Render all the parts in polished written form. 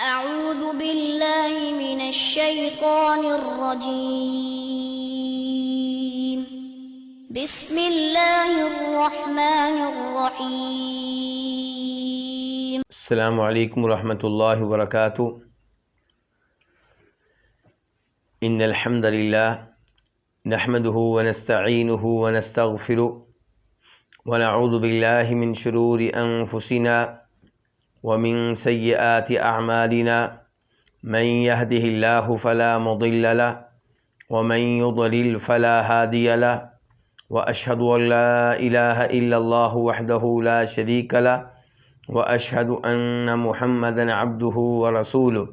أعوذ بالله من الشيطان الرجيم. بسم الله الرحمن الرحيم. السلام علیکم ورحمۃ اللہ وبرکاتہ. ان الحمد للہ نحمده ونستعینه ونستغفره ونعوذ باللہ من شرور انفسنا ومن سیئات اعمالنا من يهده الله فلا مضل له ومن يضلل فلا هادي له واشهد ان لا اله الا الله وحده لا شريك له واشهد ان محمدا عبده ورسوله.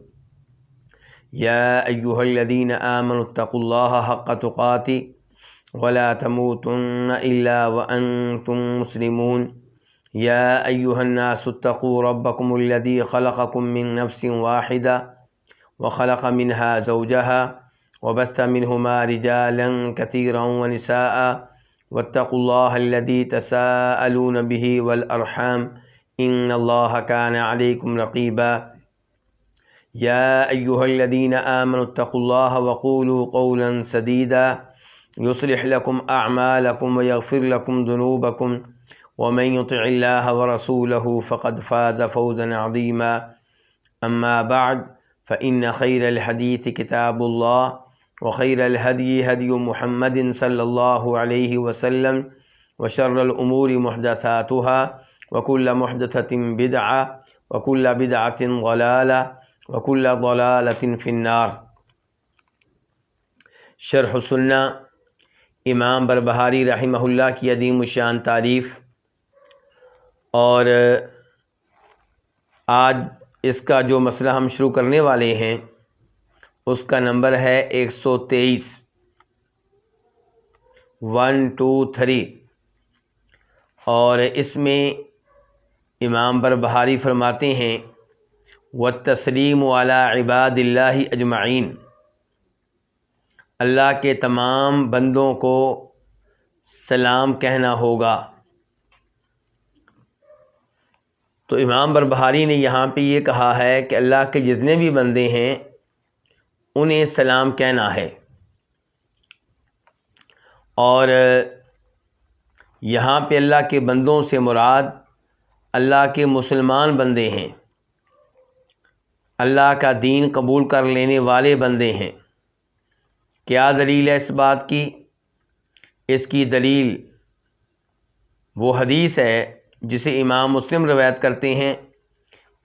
يا ايها الذين امنوا اتقوا الله حق تقاته ولا تموتن الا وانتم مسلمون. يا ايها الناس اتقوا ربكم الذي خلقكم من نفس واحده وخلق منها زوجها وبث منهما رجالا كثيرا ونساء واتقوا الله الذي تساءلون به والارحام ان الله كان عليكم رقيبا. يا ايها الذين امنوا اتقوا الله وقولوا قولا سديدا يصلح لكم اعمالكم ويغفر لكم ذنوبكم ومن يطع الله ورسوله فقد فاز فوزا عظيما. اما بعد فان خير الحديث كتاب الله وخير الهدي هدي محمد صلى الله عليه وسلم وشر الامور محدثاتها وكل محدثة بدعة وكل بدعة ضلالة وكل ضلالة في النار. شرح السنہ امام بربہاری رحمہ اللہ کی عظیم الشان تعریف، اور آج اس کا جو مسئلہ ہم شروع کرنے والے ہیں اس کا نمبر ہے 123 123، اور اس میں امام بربہاری فرماتے ہیں والتسلیم علی عباد اللہ اجمعین، اللہ کے تمام بندوں کو سلام کہنا ہوگا. تو امام بربہاری نے یہاں پہ یہ کہا ہے کہ اللہ کے جتنے بھی بندے ہیں انہیں سلام کہنا ہے، اور یہاں پہ اللہ کے بندوں سے مراد اللہ کے مسلمان بندے ہیں، اللہ کا دین قبول کر لینے والے بندے ہیں. کیا دلیل ہے اس بات کی؟ اس کی دلیل وہ حدیث ہے جسے امام مسلم روایت کرتے ہیں،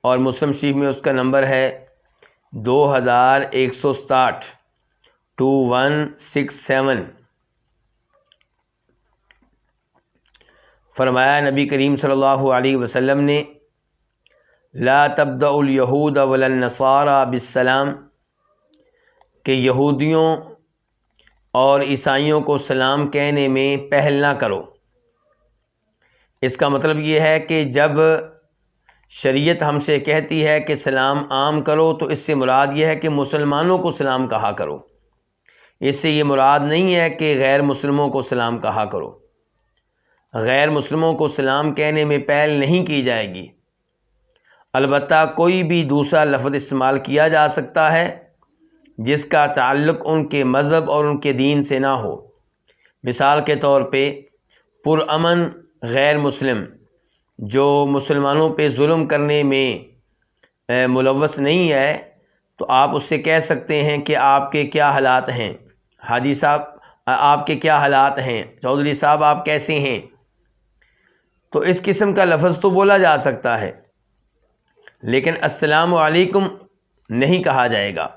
اور مسلم شریف میں اس کا نمبر ہے 2167 2167. فرمایا نبی کریم صلی اللہ علیہ وسلم نے لا تبدأ الیہود ولا النصارى بالسلام، کہ یہودیوں اور عیسائیوں کو سلام کہنے میں پہل نہ کرو. اس کا مطلب یہ ہے کہ جب شریعت ہم سے کہتی ہے کہ سلام عام کرو تو اس سے مراد یہ ہے کہ مسلمانوں کو سلام کہا کرو. اس سے یہ مراد نہیں ہے کہ غیر مسلموں کو سلام کہا کرو. غیر مسلموں کو سلام کہنے میں پہل نہیں کی جائے گی، البتہ کوئی بھی دوسرا لفظ استعمال کیا جا سکتا ہے جس کا تعلق ان کے مذہب اور ان کے دین سے نہ ہو. مثال کے طور پہ پرامن غیر مسلم جو مسلمانوں پہ ظلم کرنے میں ملوث نہیں ہے، تو آپ اس سے کہہ سکتے ہیں کہ آپ کے کیا حالات ہیں، حاجی صاحب آپ کے کیا حالات ہیں، چودھری صاحب آپ کیسے ہیں. تو اس قسم کا لفظ تو بولا جا سکتا ہے، لیکن السلام علیکم نہیں کہا جائے گا.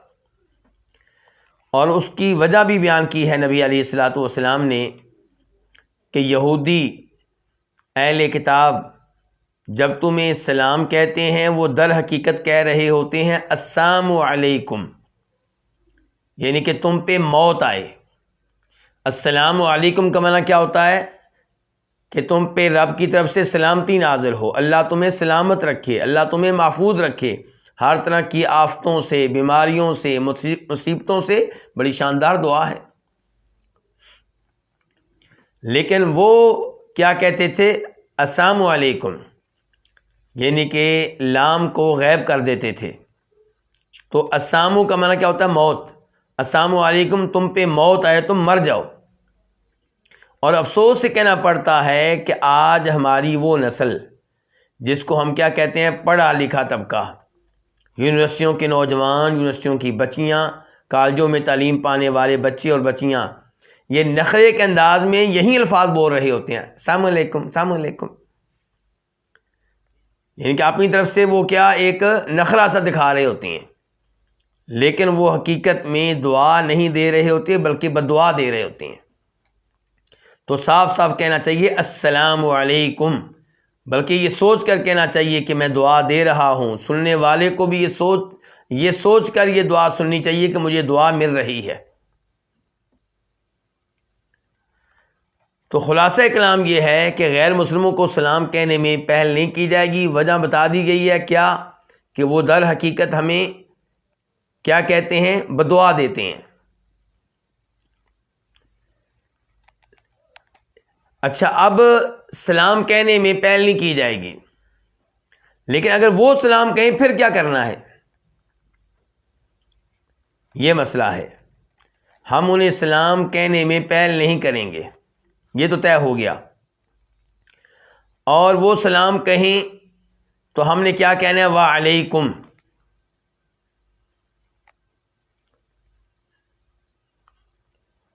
اور اس کی وجہ بھی بیان کی ہے نبی علیہ الصلوۃ والسلام نے کہ یہودی اہل کتاب جب تمہیں سلام کہتے ہیں وہ در حقیقت کہہ رہے ہوتے ہیں السلام علیکم، یعنی کہ تم پہ موت آئے. السلام علیکم کا معنی کیا ہوتا ہے؟ کہ تم پہ رب کی طرف سے سلامتی نازل ہو، اللہ تمہیں سلامت رکھے، اللہ تمہیں محفوظ رکھے ہر طرح کی آفتوں سے، بیماریوں سے، مصیبتوں سے. بڑی شاندار دعا ہے. لیکن وہ کیا کہتے تھے؟ السلام علیکم، یعنی کہ لام کو غائب کر دیتے تھے. تو السلام کا معنی کیا ہوتا ہے؟ موت. السلام علیکم، تم پہ موت آئے، تم مر جاؤ. اور افسوس سے کہنا پڑتا ہے کہ آج ہماری وہ نسل جس کو ہم کیا کہتے ہیں، پڑھا لکھا طبقہ، یونیورسٹیوں کے نوجوان، یونیورسٹیوں کی بچیاں، کالجوں میں تعلیم پانے والے بچے اور بچیاں، یہ نخرے کے انداز میں یہی الفاظ بول رہے ہوتے ہیں، السلام علیکم السلام علیکم. یعنی کہ اپنی طرف سے وہ کیا ایک نخرہ سا دکھا رہے ہوتے ہیں، لیکن وہ حقیقت میں دعا نہیں دے رہے ہوتے بلکہ بددعا دے رہے ہوتے ہیں. تو صاف صاف کہنا چاہیے السلام علیکم، بلکہ یہ سوچ کر کہنا چاہیے کہ میں دعا دے رہا ہوں. سننے والے کو بھی یہ سوچ کر یہ دعا سننی چاہیے کہ مجھے دعا مل رہی ہے. تو خلاصہ کلام یہ ہے کہ غیر مسلموں کو سلام کہنے میں پہل نہیں کی جائے گی. وجہ بتا دی گئی ہے کیا، کہ وہ در حقیقت ہمیں کیا کہتے ہیں، بددعا دیتے ہیں. اچھا، اب سلام کہنے میں پہل نہیں کی جائے گی، لیکن اگر وہ سلام کہیں پھر کیا کرنا ہے، یہ مسئلہ ہے. ہم انہیں سلام کہنے میں پہل نہیں کریں گے، یہ تو طے ہو گیا. اور وہ سلام کہیں تو ہم نے کیا کہنا ہے، وعلیکم.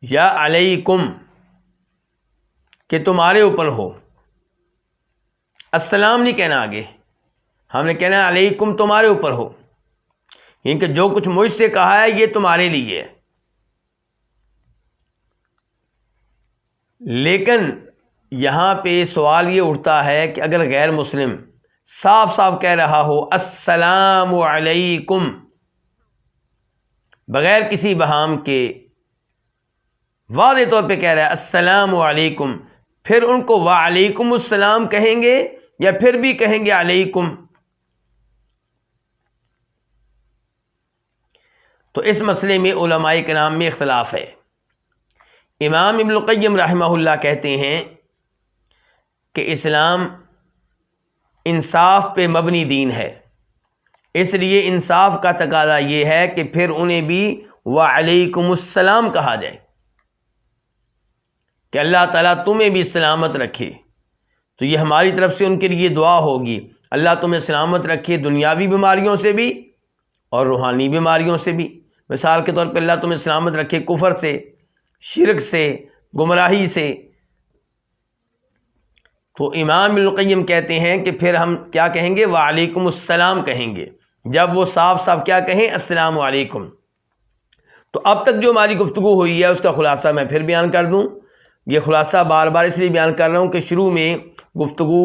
یا علیکم، کہ تمہارے اوپر ہو. السلام نہیں کہنا، آگے ہم نے کہنا ہے علیکم، تمہارے اوپر ہو، یعنی کہ جو کچھ مجھ سے کہا ہے یہ تمہارے لیے ہے. لیکن یہاں پہ سوال یہ اٹھتا ہے کہ اگر غیر مسلم صاف صاف کہہ رہا ہو السلام علیکم بغیر کسی بہام کے، واضح طور پہ کہہ رہا ہے السلام علیکم، پھر ان کو وعلیکم السلام کہیں گے یا پھر بھی کہیں گے علیکم؟ تو اس مسئلے میں علماء کرام میں اختلاف ہے. امام ابن القیم رحمہ اللہ کہتے ہیں کہ اسلام انصاف پہ مبنی دین ہے، اس لیے انصاف کا تقاضا یہ ہے کہ پھر انہیں بھی وعلیکم السلام کہا جائے، کہ اللہ تعالیٰ تمہیں بھی سلامت رکھے. تو یہ ہماری طرف سے ان کے لیے دعا ہوگی، اللہ تمہیں سلامت رکھے دنیاوی بیماریوں سے بھی اور روحانی بیماریوں سے بھی. مثال کے طور پہ اللہ تمہیں سلامت رکھے کفر سے، شرک سے، گمراہی سے. تو امام ابن القیم کہتے ہیں کہ پھر ہم کیا کہیں گے، وعلیکم السلام کہیں گے، جب وہ صاف صاف کیا کہیں، السلام علیکم. تو اب تک جو ہماری گفتگو ہوئی ہے اس کا خلاصہ میں پھر بیان کر دوں. یہ خلاصہ بار بار اس لیے بیان کر رہا ہوں کہ شروع میں گفتگو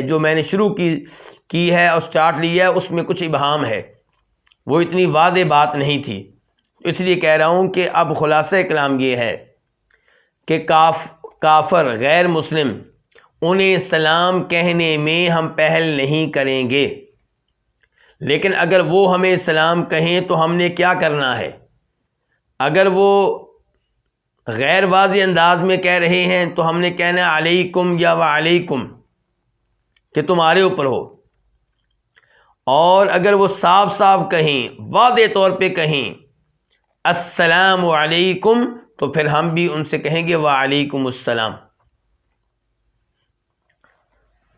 جو میں نے شروع کی ہے اور سٹارٹ لی ہے اس میں کچھ ابہام ہے، وہ اتنی واضح بات نہیں تھی. اس لیے کہہ رہا ہوں کہ اب خلاصہ کلام یہ ہے کہ کافر غیر مسلم انہیں سلام کہنے میں ہم پہل نہیں کریں گے، لیکن اگر وہ ہمیں سلام کہیں تو ہم نے کیا کرنا ہے. اگر وہ غیر واضح انداز میں کہہ رہے ہیں تو ہم نے کہنا ہے علیکم یا وعلیکم، کہ تمہارے اوپر ہو. اور اگر وہ صاف صاف کہیں، واضح طور پہ کہیں السلام علیکم، تو پھر ہم بھی ان سے کہیں گے وعلیکم السلام.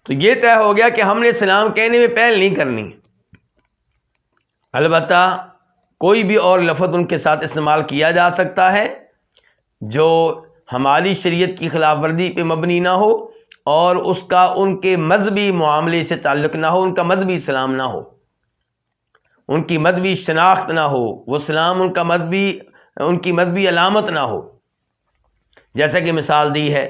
تو یہ طے ہو گیا کہ ہم نے سلام کہنے میں پہل نہیں کرنی. البتہ کوئی بھی اور لفظ ان کے ساتھ استعمال کیا جا سکتا ہے جو ہماری شریعت کی خلاف ورزی پہ مبنی نہ ہو اور اس کا ان کے مذہبی معاملے سے تعلق نہ ہو، ان کا مذہبی سلام نہ ہو، ان کی مذہبی شناخت نہ ہو، وہ سلام ان کی مذہبی علامت نہ ہو. جیسا کہ مثال دی ہے،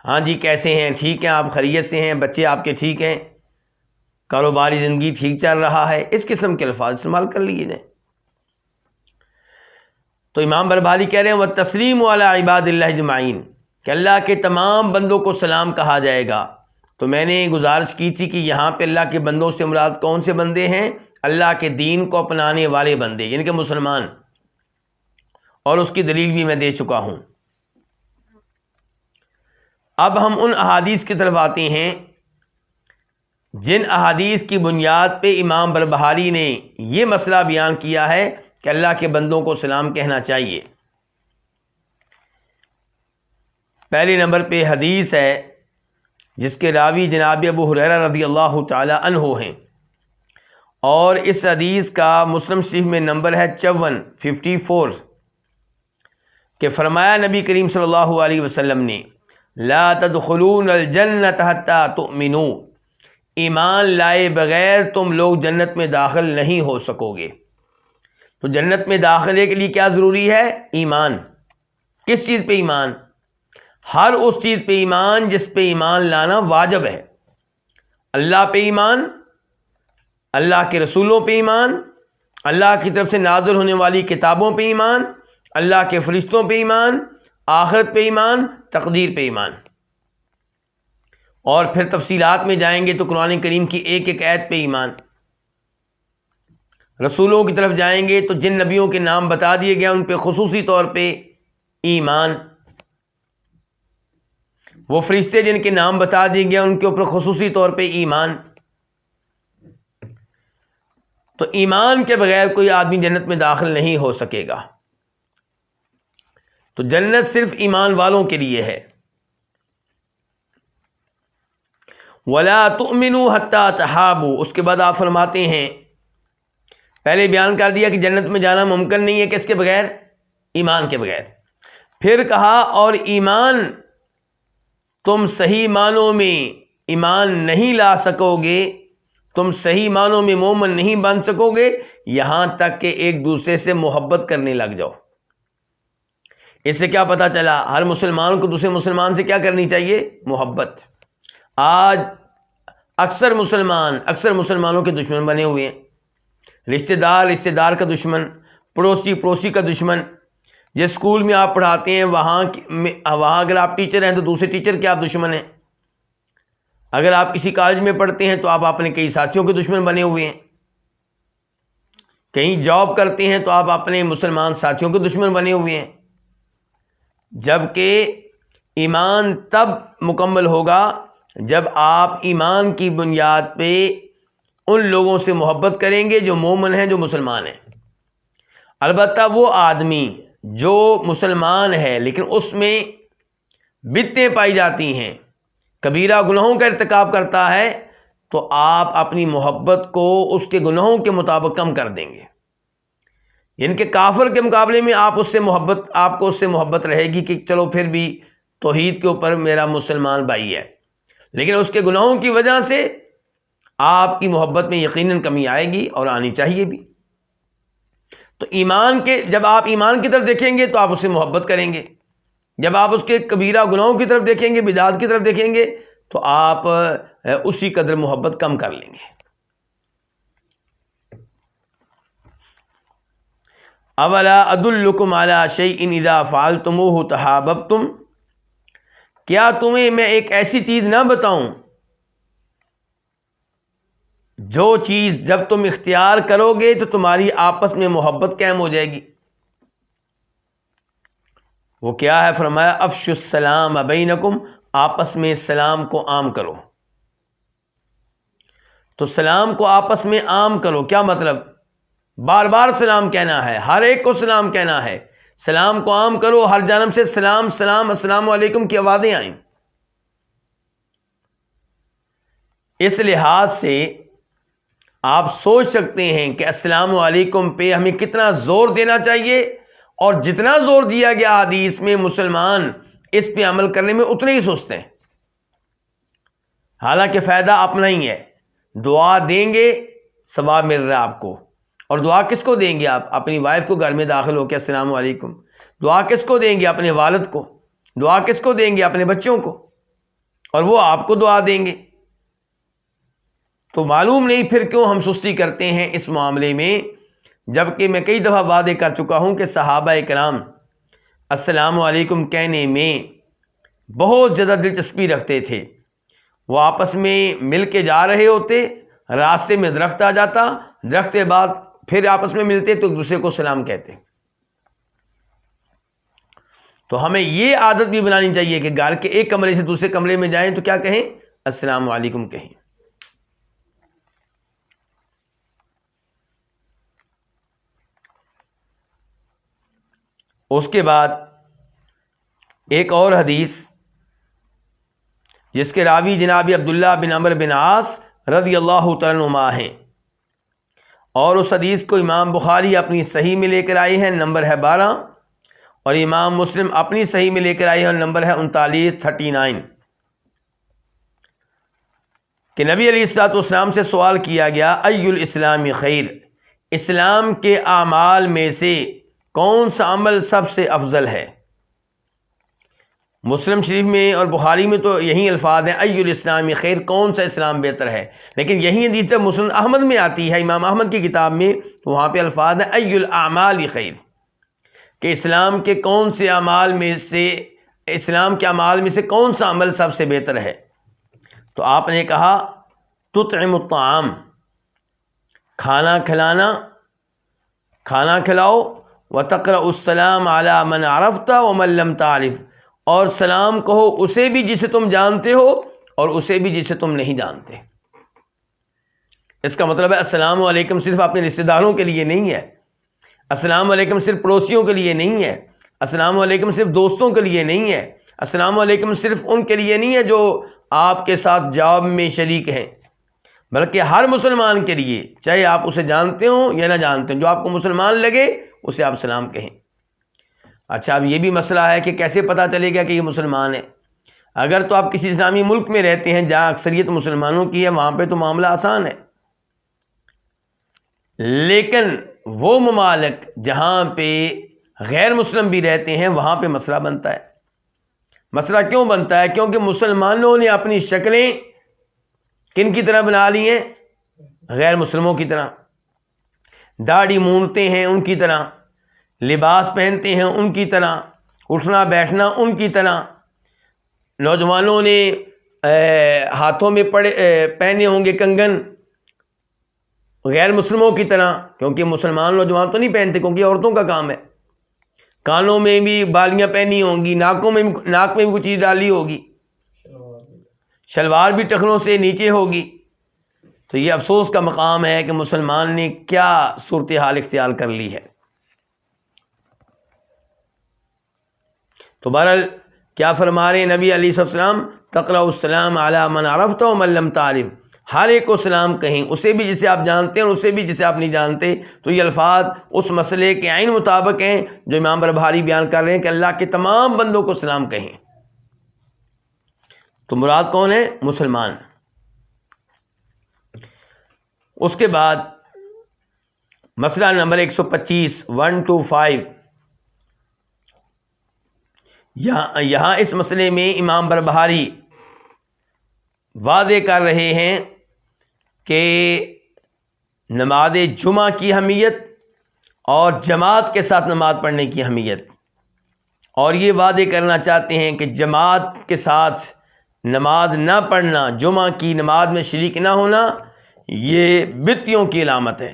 ہاں جی کیسے ہیں، ٹھیک ہیں آپ، خیریت سے ہیں، بچے آپ کے ٹھیک ہیں، کاروباری زندگی ٹھیک چل رہا ہے، اس قسم کے الفاظ استعمال کر لیے جائیں. تو امام بربہاری کہہ رہے ہیں وَالتسلیم علی عباد اللہ اجمعین، کہ اللہ کے تمام بندوں کو سلام کہا جائے گا. تو میں نے گزارش کی تھی کہ یہاں پہ اللہ کے بندوں سے مراد کون سے بندے ہیں؟ اللہ کے دین کو اپنانے والے بندے، یعنی کہ مسلمان، اور اس کی دلیل بھی میں دے چکا ہوں. اب ہم ان احادیث کی طرف آتے ہیں جن احادیث کی بنیاد پہ امام بربہاری نے یہ مسئلہ بیان کیا ہے کہ اللہ کے بندوں کو سلام کہنا چاہیے۔ پہلے نمبر پہ حدیث ہے جس کے راوی جناب ابو ہریرہ رضی اللہ تعالی عنہ ہیں، اور اس حدیث کا مسلم شریف میں نمبر ہے 54 کہ فرمایا نبی کریم صلی اللہ علیہ وسلم نے لا تدخلون الجنت حتی تؤمنوا، ایمان لائے بغیر تم لوگ جنت میں داخل نہیں ہو سکو گے۔ تو جنت میں داخلے کے لیے کیا ضروری ہے؟ ایمان۔ کس چیز پہ ایمان؟ ہر اس چیز پہ ایمان جس پہ ایمان لانا واجب ہے۔ اللہ پہ ایمان، اللہ کے رسولوں پہ ایمان، اللہ کی طرف سے نازل ہونے والی کتابوں پہ ایمان، اللہ کے فرشتوں پہ ایمان، آخرت پہ ایمان، تقدیر پہ ایمان۔ اور پھر تفصیلات میں جائیں گے تو قرآن کریم کی ایک ایک آیت پہ ایمان۔ رسولوں کی طرف جائیں گے تو جن نبیوں کے نام بتا دیے گئے ان پہ خصوصی طور پہ ایمان، وہ فرشتے جن کے نام بتا دیے گئے ان کے اوپر خصوصی طور پہ ایمان۔ تو ایمان کے بغیر کوئی آدمی جنت میں داخل نہیں ہو سکے گا۔ تو جنت صرف ایمان والوں کے لیے ہے۔ وَلَا تُؤْمِنُوا حَتَّى تَحَابُوا، اس کے بعد آپ فرماتے ہیں، پہلے بیان کر دیا کہ جنت میں جانا ممکن نہیں ہے کس کے بغیر؟ ایمان کے بغیر۔ پھر کہا اور ایمان تم صحیح معنوں میں ایمان نہیں لا سکو گے، تم صحیح معنوں میں مومن نہیں بن سکو گے یہاں تک کہ ایک دوسرے سے محبت کرنے لگ جاؤ۔ اس سے کیا پتہ چلا؟ ہر مسلمان کو دوسرے مسلمان سے کیا کرنی چاہیے؟ محبت۔ آج اکثر مسلمانوں کے دشمن بنے ہوئے ہیں۔ رشتہ دار کا دشمن، پڑوسی کا دشمن۔ جس اسکول میں آپ پڑھاتے ہیں وہاں اگر آپ ٹیچر ہیں تو دوسرے ٹیچر کے آپ دشمن ہیں۔ اگر آپ کسی کالج میں پڑھتے ہیں تو آپ اپنے کئی ساتھیوں کے دشمن بنے ہوئے ہیں۔ کہیں جاب کرتے ہیں تو آپ اپنے مسلمان ساتھیوں کے دشمن بنے ہوئے ہیں۔ جبکہ ایمان تب مکمل ہوگا جب آپ ایمان کی بنیاد پہ ان لوگوں سے محبت کریں گے جو مومن ہیں، جو مسلمان ہیں۔ البتہ وہ آدمی جو مسلمان ہے لیکن اس میں بدعتیں پائی جاتی ہیں، کبیرہ گناہوں کا ارتکاب کرتا ہے، تو آپ اپنی محبت کو اس کے گناہوں کے مطابق کم کر دیں گے۔ یعنی کہ کافر کے مقابلے میں آپ کو اس سے محبت رہے گی کہ چلو پھر بھی توحید کے اوپر میرا مسلمان بھائی ہے، لیکن اس کے گناہوں کی وجہ سے آپ کی محبت میں یقیناً کمی آئے گی، اور آنی چاہیے بھی۔ تو جب آپ ایمان کی طرف دیکھیں گے تو آپ اس سے محبت کریں گے، جب آپ اس کے کبیرہ گناہوں کی طرف دیکھیں گے، بدعات کی طرف دیکھیں گے، تو آپ اسی قدر محبت کم کر لیں گے۔ اولا ادلکم علی شیء اذا فعلتموہ تحاببتم، کیا تمہیں میں ایک ایسی چیز نہ بتاؤں جو چیز جب تم اختیار کرو گے تو تمہاری آپس میں محبت قائم ہو جائے گی؟ وہ کیا ہے؟ فرمایا افشوا السلام بینکم، آپس میں سلام کو عام کرو۔ تو سلام کو آپس میں عام کرو، کیا مطلب؟ بار بار سلام کہنا ہے، ہر ایک کو سلام کہنا ہے، سلام کو عام کرو، ہر جانب سے سلام سلام السلام علیکم کی آوازیں آئیں۔ اس لحاظ سے آپ سوچ سکتے ہیں کہ السلام علیکم پہ ہمیں کتنا زور دینا چاہیے، اور جتنا زور دیا گیا حدیث میں مسلمان اس پہ عمل کرنے میں اتنے ہی سستے ہیں۔ حالانکہ فائدہ اپنا ہی ہے، دعا دیں گے ثواب مل رہا ہے آپ کو۔ اور دعا کس کو دیں گے آپ؟ اپنی وائف کو گھر میں داخل ہو کے السلام علیکم۔ دعا کس کو دیں گے؟ اپنے والد کو۔ دعا کس کو دیں گے؟ اپنے بچوں کو، اور وہ آپ کو دعا دیں گے۔ تو معلوم نہیں پھر کیوں ہم سستی کرتے ہیں اس معاملے میں، جبکہ میں کئی دفعہ وعدے کر چکا ہوں کہ صحابہ کرام السلام علیکم کہنے میں بہت زیادہ دلچسپی رکھتے تھے۔ وہ آپس میں مل کے جا رہے ہوتے، راستے میں درخت آ جاتا، درخت کے بعد پھر آپس میں ملتے تو ایک دوسرے کو سلام کہتے۔ تو ہمیں یہ عادت بھی بنانی چاہیے کہ گھر کے ایک کمرے سے دوسرے کمرے میں جائیں تو کیا کہیں؟ السلام علیکم کہیں۔ اس کے بعد ایک اور حدیث جس کے راوی جناب عبداللہ بن عمرو بن عاص رضی اللہ تعالیٰ عنہما ہیں، اور اس حدیث کو امام بخاری اپنی صحیح میں لے کر آئے ہیں، نمبر ہے 12، اور امام مسلم اپنی صحیح میں لے کر آئے ہیں، نمبر ہے 39 کہ نبی علیہ الصلوۃ والسلام سے سوال کیا گیا ای الاسلام خیر، اسلام کے اعمال میں سے کون سا عمل سب سے افضل ہے؟ مسلم شریف میں اور بخاری میں تو یہی الفاظ ہیں ای الاسلام خیر، کون سا اسلام بہتر ہے، لیکن یہی حدیث جب مسلم احمد میں آتی ہے، امام احمد کی کتاب میں، وہاں پہ الفاظ ہیں ای الاعمال خیر، کہ اسلام کے کون سے اعمال میں سے، اسلام کے اعمال میں سے کون سا عمل سب سے بہتر ہے؟ تو آپ نے کہا تطعم الطعام، کھانا کھلانا، کھانا کھلاؤ، وتقرأ السلام علی من عرفت ومن لم تعرف، اور سلام کہو اسے بھی جسے تم جانتے ہو اور اسے بھی جسے تم نہیں جانتے۔ اس کا مطلب ہے السلام علیکم صرف اپنے رشتہ داروں کے لیے نہیں ہے، السلام علیکم صرف پڑوسیوں کے لیے نہیں ہے، السلام علیکم صرف دوستوں کے لیے نہیں ہے، السلام علیکم صرف ان کے لیے نہیں ہے جو آپ کے ساتھ جاب میں شریک ہیں، بلکہ ہر مسلمان کے لیے، چاہے آپ اسے جانتے ہوں یا نہ جانتے ہوں، جو آپ کو مسلمان لگے اسے آپ سلام کہیں۔ اچھا، اب یہ بھی مسئلہ ہے کہ کیسے پتہ چلے گا کہ یہ مسلمان ہے؟ اگر تو آپ کسی اسلامی ملک میں رہتے ہیں جہاں اکثریت مسلمانوں کی ہے، وہاں پہ تو معاملہ آسان ہے، لیکن وہ ممالک جہاں پہ غیر مسلم بھی رہتے ہیں وہاں پہ مسئلہ بنتا ہے۔ مسئلہ کیوں بنتا ہے؟ کیونکہ مسلمانوں نے اپنی شکلیں کن کی طرح بنا لی ہیں؟ غیر مسلموں کی طرح، داڑھی مونڈتے ہیں ان کی طرح، لباس پہنتے ہیں ان کی طرح، اٹھنا بیٹھنا ان کی طرح، نوجوانوں نے ہاتھوں میں پہنے ہوں گے کنگن غیر مسلموں کی طرح، کیونکہ مسلمان نوجوان تو نہیں پہنتے کیونکہ عورتوں کا کام ہے، کانوں میں بھی بالیاں پہنی ہوں گی، ناک میں بھی کوئی چیز ڈالی ہوگی، شلوار بھی ٹخنوں سے نیچے ہوگی۔ تو یہ افسوس کا مقام ہے کہ مسلمان نے کیا صورتحال اختیار کر لی ہے۔ تو بہرحال کیا فرما رہے ہیں نبی علیہ السلام؟ تقرأ السلام علی من عرفت ومن لم تعرف، ہر ایک کو سلام کہیں، اسے بھی جسے آپ جانتے ہیں اور اسے بھی جسے آپ نہیں جانتے۔ تو یہ الفاظ اس مسئلے کے عین مطابق ہیں جو امام بربہاری بیان کر رہے ہیں کہ اللہ کے تمام بندوں کو سلام کہیں۔ تو مراد کون ہے؟ مسلمان۔ اس کے بعد مسئلہ نمبر 125 125، یہاں اس مسئلے میں امام بربہاری واضح کر رہے ہیں کہ نماز جمعہ کی اہمیت اور جماعت کے ساتھ نماز پڑھنے کی اہمیت، اور یہ واضح کرنا چاہتے ہیں کہ جماعت کے ساتھ نماز نہ پڑھنا، جمعہ کی نماز میں شریک نہ ہونا، یہ بدعتیوں کی علامت ہے۔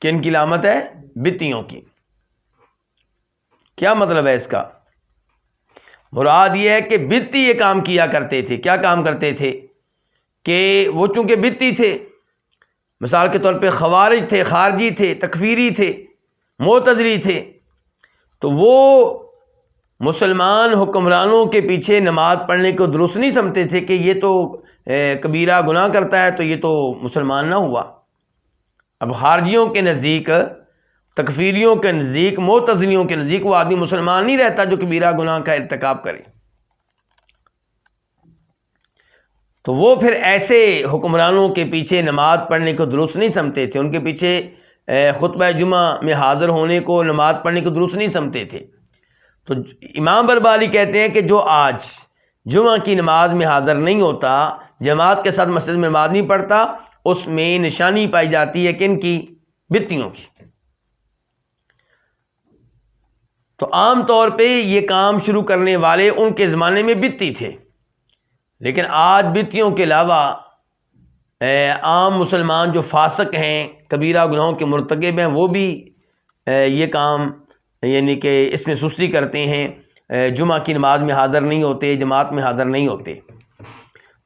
کن کی علامت ہے؟ بدعتیوں کی۔ کیا مطلب ہے اس کا؟ مراد یہ ہے کہ بدعتی یہ کام کیا کرتے تھے۔ کیا کام کرتے تھے؟ کہ وہ چونکہ بدعتی تھے، مثال کے طور پہ خوارج تھے، خارجی تھے، تکفیری تھے، معتزلی تھے، تو وہ مسلمان حکمرانوں کے پیچھے نماز پڑھنے کو درست نہیں سمجھتے تھے کہ یہ تو کبیرہ گناہ کرتا ہے تو یہ تو مسلمان نہ ہوا۔ اب خارجیوں کے نزدیک، تکفیریوں کے نزدیک، معتزلیوں کے نزدیک وہ آدمی مسلمان نہیں رہتا جو کبیرہ گناہ کا ارتکاب کرے۔ تو وہ پھر ایسے حکمرانوں کے پیچھے نماز پڑھنے کو درست نہیں سمجھتے تھے، ان کے پیچھے خطبہ جمعہ میں حاضر ہونے کو، نماز پڑھنے کو درست نہیں سمجھتے تھے۔ تو امام بربہاری کہتے ہیں کہ جو آج جمعہ کی نماز میں حاضر نہیں ہوتا، جماعت کے ساتھ مسجد میں نماز نہیں پڑھتا، اس میں نشانی پائی جاتی ہے کن کی؟ بدعتیوں کی۔ تو عام طور پہ یہ کام شروع کرنے والے ان کے زمانے میں بدعتی تھے، لیکن آج بدعتیوں کے علاوہ عام مسلمان جو فاسق ہیں، کبیرہ گناہوں کے مرتکب ہیں، وہ بھی یہ کام یعنی کہ اس میں سستی کرتے ہیں، جمعہ کی نماز میں حاضر نہیں ہوتے، جماعت میں حاضر نہیں ہوتے۔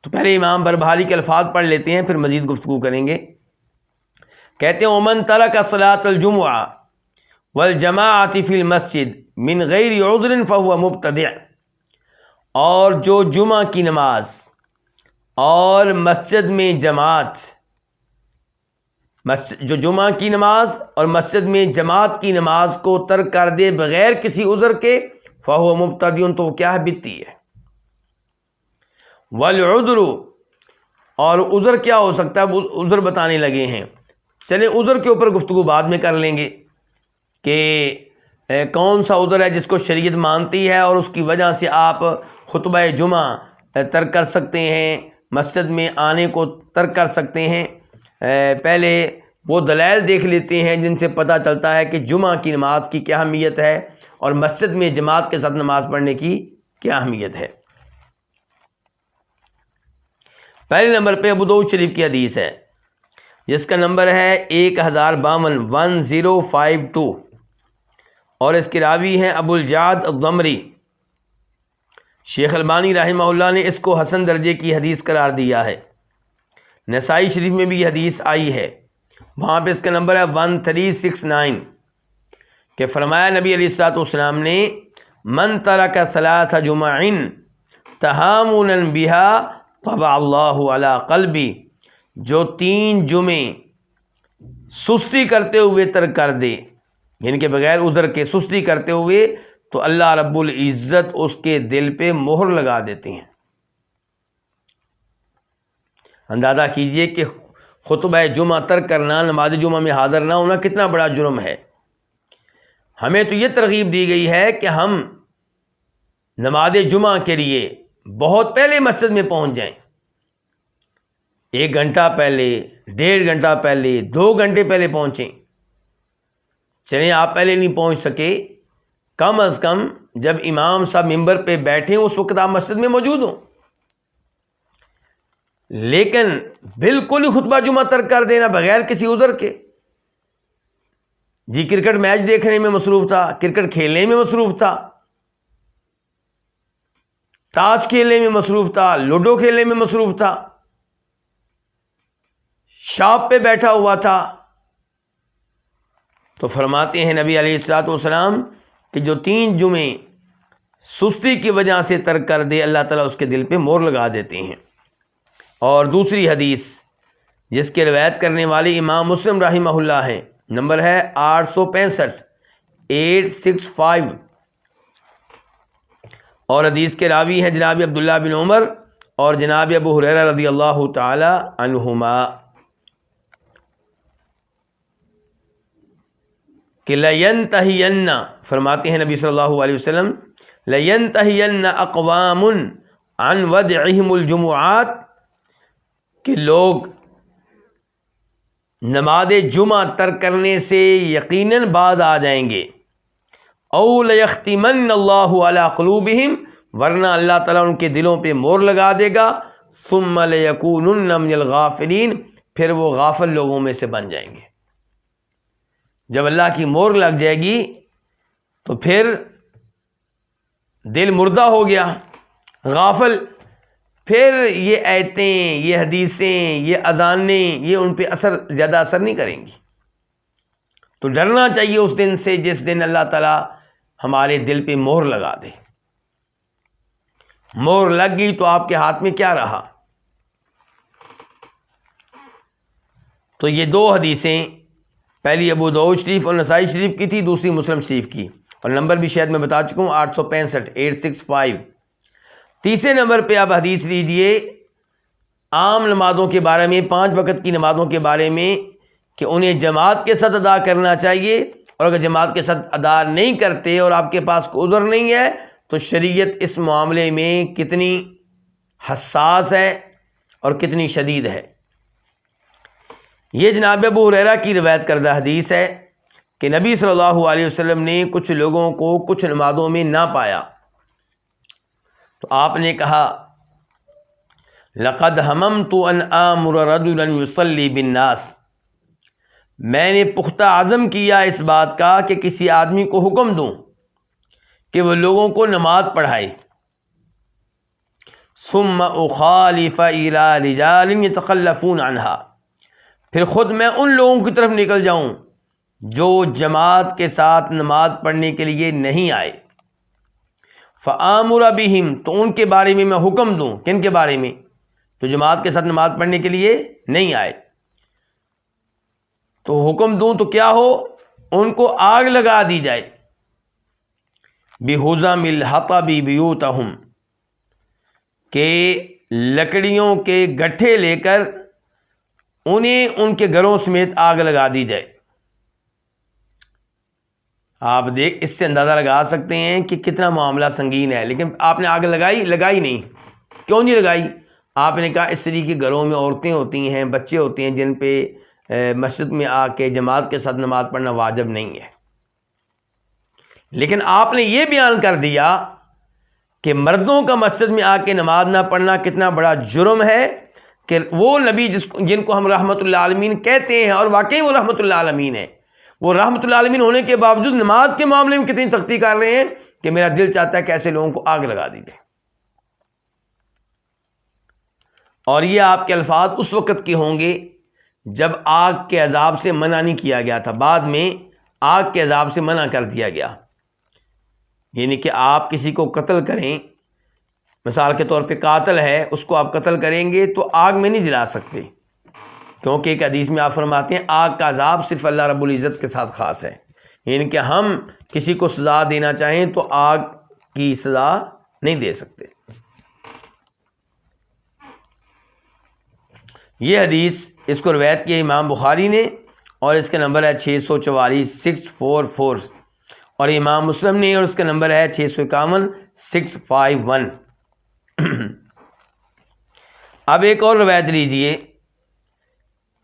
تو پہلے امام بربہاری کے الفاظ پڑھ لیتے ہیں، پھر مزید گفتگو کریں گے۔ کہتے ہیں ومن ترک صلاۃ الجمعہ والجماعۃ فی المسجد من غیر عذر فهو مبتدع، اور جو جمعہ کی نماز اور مسجد میں جماعت، جو جمعہ کی نماز اور مسجد میں جماعت کی نماز کو ترک کر دے بغیر کسی عذر کے، فهو مبتدع، تو وہ کیا ہے؟ بدعتی ہے۔ والعذر، اور عذر کیا ہو سکتا ہے؟ عذر بتانے لگے ہیں۔ چلیں عذر کے اوپر گفتگو بعد میں کر لیں گے کہ کون سا عذر ہے جس کو شریعت مانتی ہے اور اس کی وجہ سے آپ خطبہ جمعہ ترک کر سکتے ہیں، مسجد میں آنے کو ترک کر سکتے ہیں۔ پہلے وہ دلائل دیکھ لیتے ہیں جن سے پتہ چلتا ہے کہ جمعہ کی نماز کی کیا اہمیت ہے اور مسجد میں جماعت کے ساتھ نماز پڑھنے کی کیا اہمیت ہے۔ پہلے نمبر پہ ابو داؤد شریف کی حدیث ہے جس کا نمبر ہے 1052 اور اس کے راوی ہیں ابو الجعد الضمری۔ شیخ البانی رحمہ اللہ نے اس کو حسن درجے کی حدیث قرار دیا ہے۔ نسائی شریف میں بھی یہ حدیث آئی ہے، وہاں پہ اس کا نمبر ہے 1369 کہ فرمایا نبی علیہ الصلوۃ والسلام نے من ترک ثلاث جمع تہامنا بها طبع اللہ علی قلبی، جو 3 جمعے سستی کرتے ہوئے ترک کر دے، یعنی کہ بغیر عذر کے سستی کرتے ہوئے، تو اللہ رب العزت اس کے دل پہ مہر لگا دیتے ہیں۔ اندازہ کیجئے کہ خطبہ جمعہ ترک کرنا، نماز جمعہ میں حاضر نہ ہونا کتنا بڑا جرم ہے۔ ہمیں تو یہ ترغیب دی گئی ہے کہ ہم نماز جمعہ کے لیے بہت پہلے مسجد میں پہنچ جائیں، 1 گھنٹہ پہلے، 1.5 گھنٹہ پہلے، 2 گھنٹے پہلے پہنچیں۔ چلیں آپ پہلے نہیں پہنچ سکے، کم از کم جب امام صاحب ممبر پہ بیٹھیں اس وقت آپ مسجد میں موجود ہوں۔ لیکن بالکل ہی خطبہ جمعہ ترک کر دینا بغیر کسی عذر کے، جی کرکٹ میچ دیکھنے میں مصروف تھا، کرکٹ کھیلنے میں مصروف تھا، تاش کھیلنے میں مصروف تھا، لوڈو کھیلنے میں مصروف تھا، شاپ پہ بیٹھا ہوا تھا، تو فرماتے ہیں نبی علیہ الصلوۃ والسلام کہ جو 3 جمعے سستی کی وجہ سے ترک کر دے، اللہ تعالیٰ اس کے دل پہ مہر لگا دیتے ہیں۔ اور دوسری حدیث جس کے روایت کرنے والے امام مسلم رحمہ اللہ ہیں، نمبر ہے 865 اور حدیث کے راوی ہیں جناب عبداللہ بن عمر اور جناب ابو ہریرہ رضی اللہ تعالی عنہما، کہ لَيَنْتَهِيَنَّ، فرماتے ہیں نبی صلی اللہ علیہ وسلم، لَيَنْتَهِيَنَّ أَقْوَامٌ عَنْ وَدْعِهِمُ الْجُمُعَاتِ، کہ لوگ نماز جمعہ ترک کرنے سے یقیناً باز آ جائیں گے، او لَيَخْتِمَنَّ اللَّهُ عَلَى قُلُوبِهِمْ، ورنہ اللہ تعالیٰ ان کے دلوں پہ مہر لگا دے گا، ثُمَّ لَيَكُونُنَّ مِنَ الْغَافِلِينَ، پھر وہ غافل لوگوں میں سے بن جائیں گے۔ جب اللہ کی مہر لگ جائے گی تو پھر دل مردہ ہو گیا، غافل، پھر یہ آیتیں، یہ حدیثیں، یہ اذانیں، یہ ان پہ زیادہ اثر نہیں کریں گی۔ تو ڈرنا چاہیے اس دن سے جس دن اللہ تعالیٰ ہمارے دل پہ مہر لگا دے۔ مہر لگ گئی تو آپ کے ہاتھ میں کیا رہا؟ تو یہ 2 حدیثیں، پہلی ابو داؤد شریف اور نسائی شریف کی تھی، دوسری مسلم شریف کی، اور نمبر بھی شاید میں بتا چکا ہوں 865۔ تیسرے نمبر پہ آپ حدیث لیجئے عام نمازوں کے بارے میں، 5 وقت کی نمازوں کے بارے میں، کہ انہیں جماعت کے ساتھ ادا کرنا چاہیے، اور اگر جماعت کے ساتھ ادا نہیں کرتے اور آپ کے پاس کوئی عذر نہیں ہے تو شریعت اس معاملے میں کتنی حساس ہے اور کتنی شدید ہے۔ یہ جناب ابو ہریرہ کی روایت کردہ حدیث ہے کہ نبی صلی اللہ علیہ وسلم نے کچھ لوگوں کو کچھ نمازوں میں نہ پایا، تو آپ نے کہا لَقَدْ هَمَمْتُ أَنْ آمُرَ رَجُلًا يُصَلِّي بِالنَّاسِ، میں نے پختہ عزم کیا اس بات کا کہ کسی آدمی کو حکم دوں کہ وہ لوگوں کو نماز پڑھائے، ثُمَّ أُخَالِفَ إِلَىٰ رِجَالٍ يَتَخَلَّفُونَ عَنْهَا، پھر خود میں ان لوگوں کی طرف نکل جاؤں جو جماعت کے ساتھ نماز پڑھنے کے لیے نہیں آئے، فآمر بہم، تو ان کے بارے میں حکم دوں۔ کن کے بارے میں؟ جو جماعت کے ساتھ نماز پڑھنے کے لیے نہیں آئے، تو حکم دوں تو کیا ہو؟ ان کو آگ لگا دی جائے۔ بِحُزَمِ الْحَطَبِ بِیُوتَہُم، کہ لکڑیوں کے گٹھے لے کر انہیں ان کے گھروں سمیت آگ لگا دی جائے۔ آپ اس سے اندازہ لگا سکتے ہیں کہ کتنا معاملہ سنگین ہے، لیکن آپ نے آگ لگائی نہیں۔ کیوں نہیں لگائی؟ آپ نے کہا اس طریقے کے گھروں میں عورتیں ہوتی ہیں، بچے ہوتے ہیں، جن پہ مسجد میں آ کے جماعت کے ساتھ نماز پڑھنا واجب نہیں ہے۔ لیکن آپ نے یہ بیان کر دیا کہ مردوں کا مسجد میں آ کے نماز نہ پڑھنا کتنا بڑا جرم ہے، کہ وہ نبی جن کو ہم رحمت اللہ عالمین کہتے ہیں، اور واقعی وہ رحمت اللہ عالمین ہے، وہ رحمت اللہ عالمین ہونے کے باوجود نماز کے معاملے میں کتنی سختی کر رہے ہیں کہ میرا دل چاہتا ہے کہ ایسے لوگوں کو آگ لگا دی جائے۔ اور یہ آپ کے الفاظ اس وقت کے ہوں گے جب آگ کے عذاب سے منع نہیں کیا گیا تھا، بعد میں آگ کے عذاب سے منع کر دیا گیا۔ یعنی کہ آپ کسی کو قتل کریں، مثال کے طور پہ قاتل ہے، اس کو آپ قتل کریں گے تو آگ میں نہیں جلا سکتے، کیونکہ ایک حدیث میں آپ فرماتے ہیں آگ کا عذاب صرف اللہ رب العزت کے ساتھ خاص ہے۔ یعنی کہ ہم کسی کو سزا دینا چاہیں تو آگ کی سزا نہیں دے سکتے۔ یہ حدیث اس کو روایت کی امام بخاری نے، اور اس کا نمبر ہے 644 644، اور امام مسلم نے، اور اس کا نمبر ہے 651 651۔ اب ایک اور روایت لیجئے،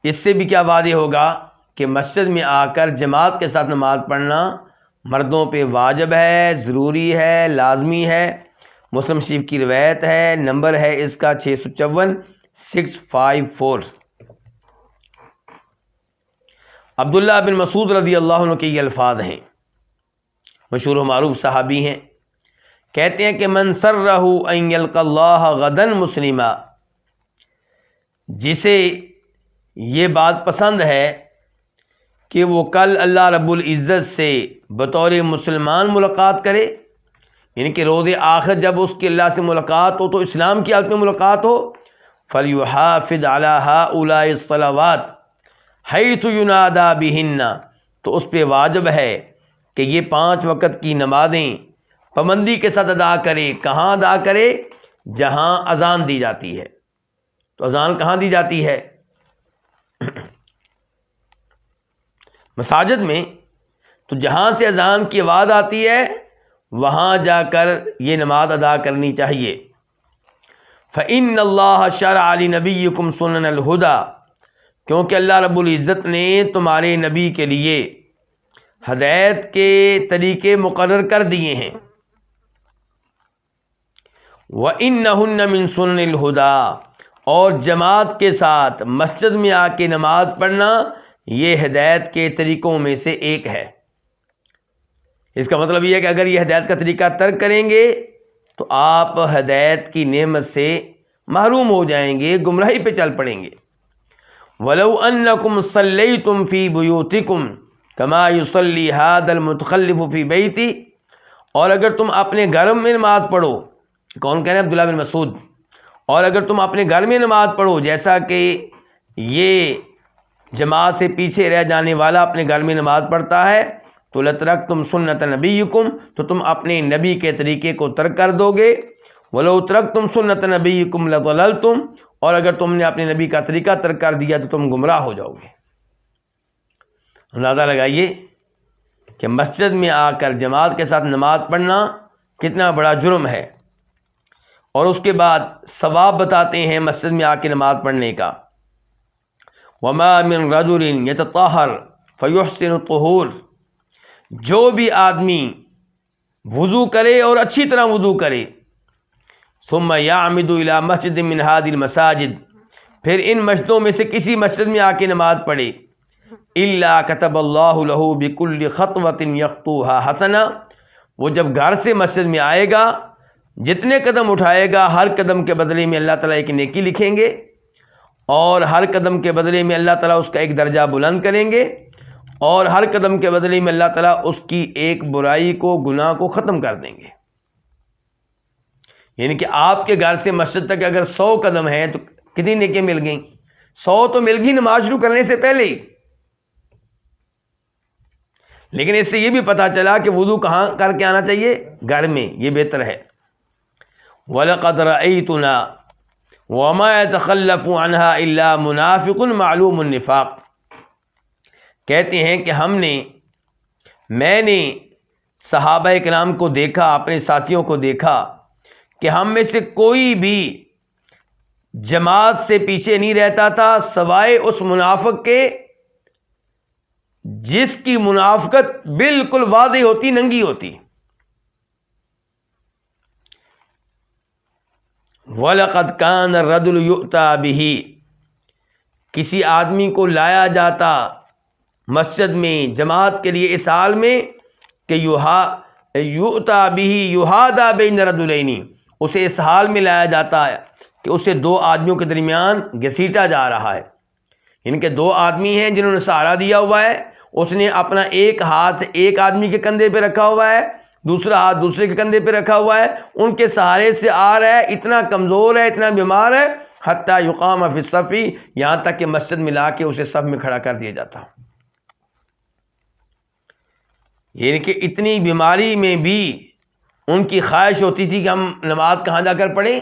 اس سے بھی کیا واضح ہوگا کہ مسجد میں آ کر جماعت کے ساتھ نماز پڑھنا مردوں پہ واجب ہے، ضروری ہے، لازمی ہے۔ مسلم شریف کی روایت ہے، نمبر ہے اس کا 654 654۔ عبداللہ بن مسعود رضی اللہ عنہ کے یہ الفاظ ہیں، مشہور و معروف صحابی ہیں، کہتے ہیں کہ من سرہ ان یلقى اللہ غدا مسلما، جسے یہ بات پسند ہے کہ وہ کل اللہ رب العزت سے بطور مسلمان ملاقات کرے، یعنی کہ روز آخر جب اس کی اللہ سے ملاقات ہو تو اسلام کی حالت میں ملاقات ہو، فَلْيُحَافِظْ عَلَىٰ هَٰؤُلَاءِ الصَّلَوَاتِ حَيْثُ يُنَادَىٰ بِهِنَّ، تو اس پہ واجب ہے کہ یہ 5 وقت کی نمازیں پابندی کے ساتھ ادا کرے۔ کہاں ادا کرے؟ جہاں اذان دی جاتی ہے۔ تو اذان کہاں دی جاتی ہے؟ مساجد میں۔ تو جہاں سے اذان کی آواز آتی ہے وہاں جا کر یہ نماز ادا کرنی چاہیے۔ فَإِنَّ اللَّهَ شَرَعَ لِنَبِيِّكُمْ سُنَنَ الْهُدَىٰ، کیونکہ اللہ رب العزت نے تمہارے نبی کے لیے ہدایت کے طریقے مقرر کر دیے ہیں۔ وَإِنَّهُنَّ مِن سُنَنِ الْهُدَىٰ، اور جماعت کے ساتھ مسجد میں آ کے نماز پڑھنا یہ ہدایت کے طریقوں میں سے ایک ہے۔ اس کا مطلب یہ ہے کہ اگر یہ ہدایت کا طریقہ ترک کریں گے تو آپ ہدایت کی نعمت سے محروم ہو جائیں گے، گمراہی پہ چل پڑیں گے۔ وَلَوْ أَنَّكُمْ صَلَّيْتُمْ فِي بُيُوتِكُمْ كَمَا يُصَلِّي هَذَا الْمُتَخَلِّفُ فِي بَيْتِهِ، اور اگر تم اپنے گھر میں نماز پڑھو، کون کہہ رہے ہیں؟ عبداللہ بن مسعود، اور اگر تم اپنے گھر میں نماز پڑھو جیسا کہ یہ جماعت سے پیچھے رہ جانے والا اپنے گھر میں نماز پڑھتا ہے، تو لَتَرَکْتُمْ سُنَّةَ نَبِيِّكُمْ، تو تم اپنے نبی کے طریقے کو ترک کر دو گے۔ وَلَوْ تَرَکْتُمْ سُنَّةَ نَبِيِّكُمْ لَضَلَلْتُمْ، اور اگر تم نے اپنے نبی کا طریقہ ترک کر دیا تو تم گمراہ ہو جاؤ گے۔ اندازہ لگائیے کہ مسجد میں آ کر جماعت کے ساتھ نماز پڑھنا کتنا بڑا جرم ہے، اور اس کے بعد ثواب بتاتے ہیں مسجد میں آ کے نماز پڑھنے کا۔ وَمَا مِن رَجُلٍ يَتَطَهَّرُ فَيُحْسِنُ الطُّهُورَ، جو بھی آدمی وضو کرے اور اچھی طرح وضو کرے، ثُمَّ يَعْمِدُ إِلَىٰ مَسْجِدٍ مِّنْ هَٰذِهِ الْمَسَاجِدِ، پھر ان مسجدوں میں سے کسی مسجد میں آ کے نماز پڑھے، إِلَّا كَتَبَ اللَّهُ لَهُ بِكُلِّ خَطْوَةٍ يَخْطُوهَا حَسَنَةً، وہ جب گھر سے مسجد میں آئے گا جتنے قدم اٹھائے گا ہر قدم کے بدلے میں اللہ تعالیٰ ایک نیکی لکھیں گے، اور ہر قدم کے بدلے میں اللہ تعالیٰ اس کا ایک درجہ بلند کریں گے، اور ہر قدم کے بدلے میں اللہ تعالیٰ اس کی ایک برائی کو، گناہ کو ختم کر دیں گے. یعنی کہ آپ کے گھر سے مسجد تک اگر 100 قدم ہیں تو کتنی نیکیاں مل گئیں؟ 100 تو مل گئی نماز شروع کرنے سے پہلے ہی. لیکن اس سے یہ بھی پتہ چلا کہ وضو کہاں کر کے آنا چاہیے؟ گھر میں، یہ بہتر ہے. وَلَقَدْ رَأَيْتُنَا وَمَا يَتَخَلَّفُ عَنْهَا إِلَّا مُنَافِقٌ مَعْلُومُ النِّفَاقِ. کہتے ہیں کہ میں نے صحابہ کرام کو دیکھا، اپنے ساتھیوں کو دیکھا کہ ہم میں سے کوئی بھی جماعت سے پیچھے نہیں رہتا تھا سوائے اس منافق کے جس کی منافقت بالکل واضح ہوتی، ننگی ہوتی. وَلَقَدْ كَانَ الرَّجُلُ يُؤْتَى بِهِ. کسی آدمی کو لایا جاتا مسجد میں جماعت کے لیے اس حال میں کہ یؤتى بِهِ یُحَادَى بَيْنَ رَجُلَيْنِ. اسے اس حال میں لایا جاتا ہے کہ اسے 2 آدمیوں کے درمیان گھسیٹا جا رہا ہے. ان کے 2 آدمی ہیں جنہوں نے سہارا دیا ہوا ہے. اس نے اپنا ایک ہاتھ ایک آدمی کے کندھے پہ رکھا ہوا ہے، دوسرا ہاتھ دوسرے کے کندھے پہ رکھا ہوا ہے. ان کے سہارے سے آ رہا ہے، اتنا کمزور ہے، اتنا بیمار ہے، حتیٰ یقام فی الصف، یہاں تک کہ مسجد میں لا کے اسے صف میں کھڑا کر دیا جاتا. یعنی کہ اتنی بیماری میں بھی ان کی خواہش ہوتی تھی کہ ہم نماز کہاں جا کر پڑھیں؟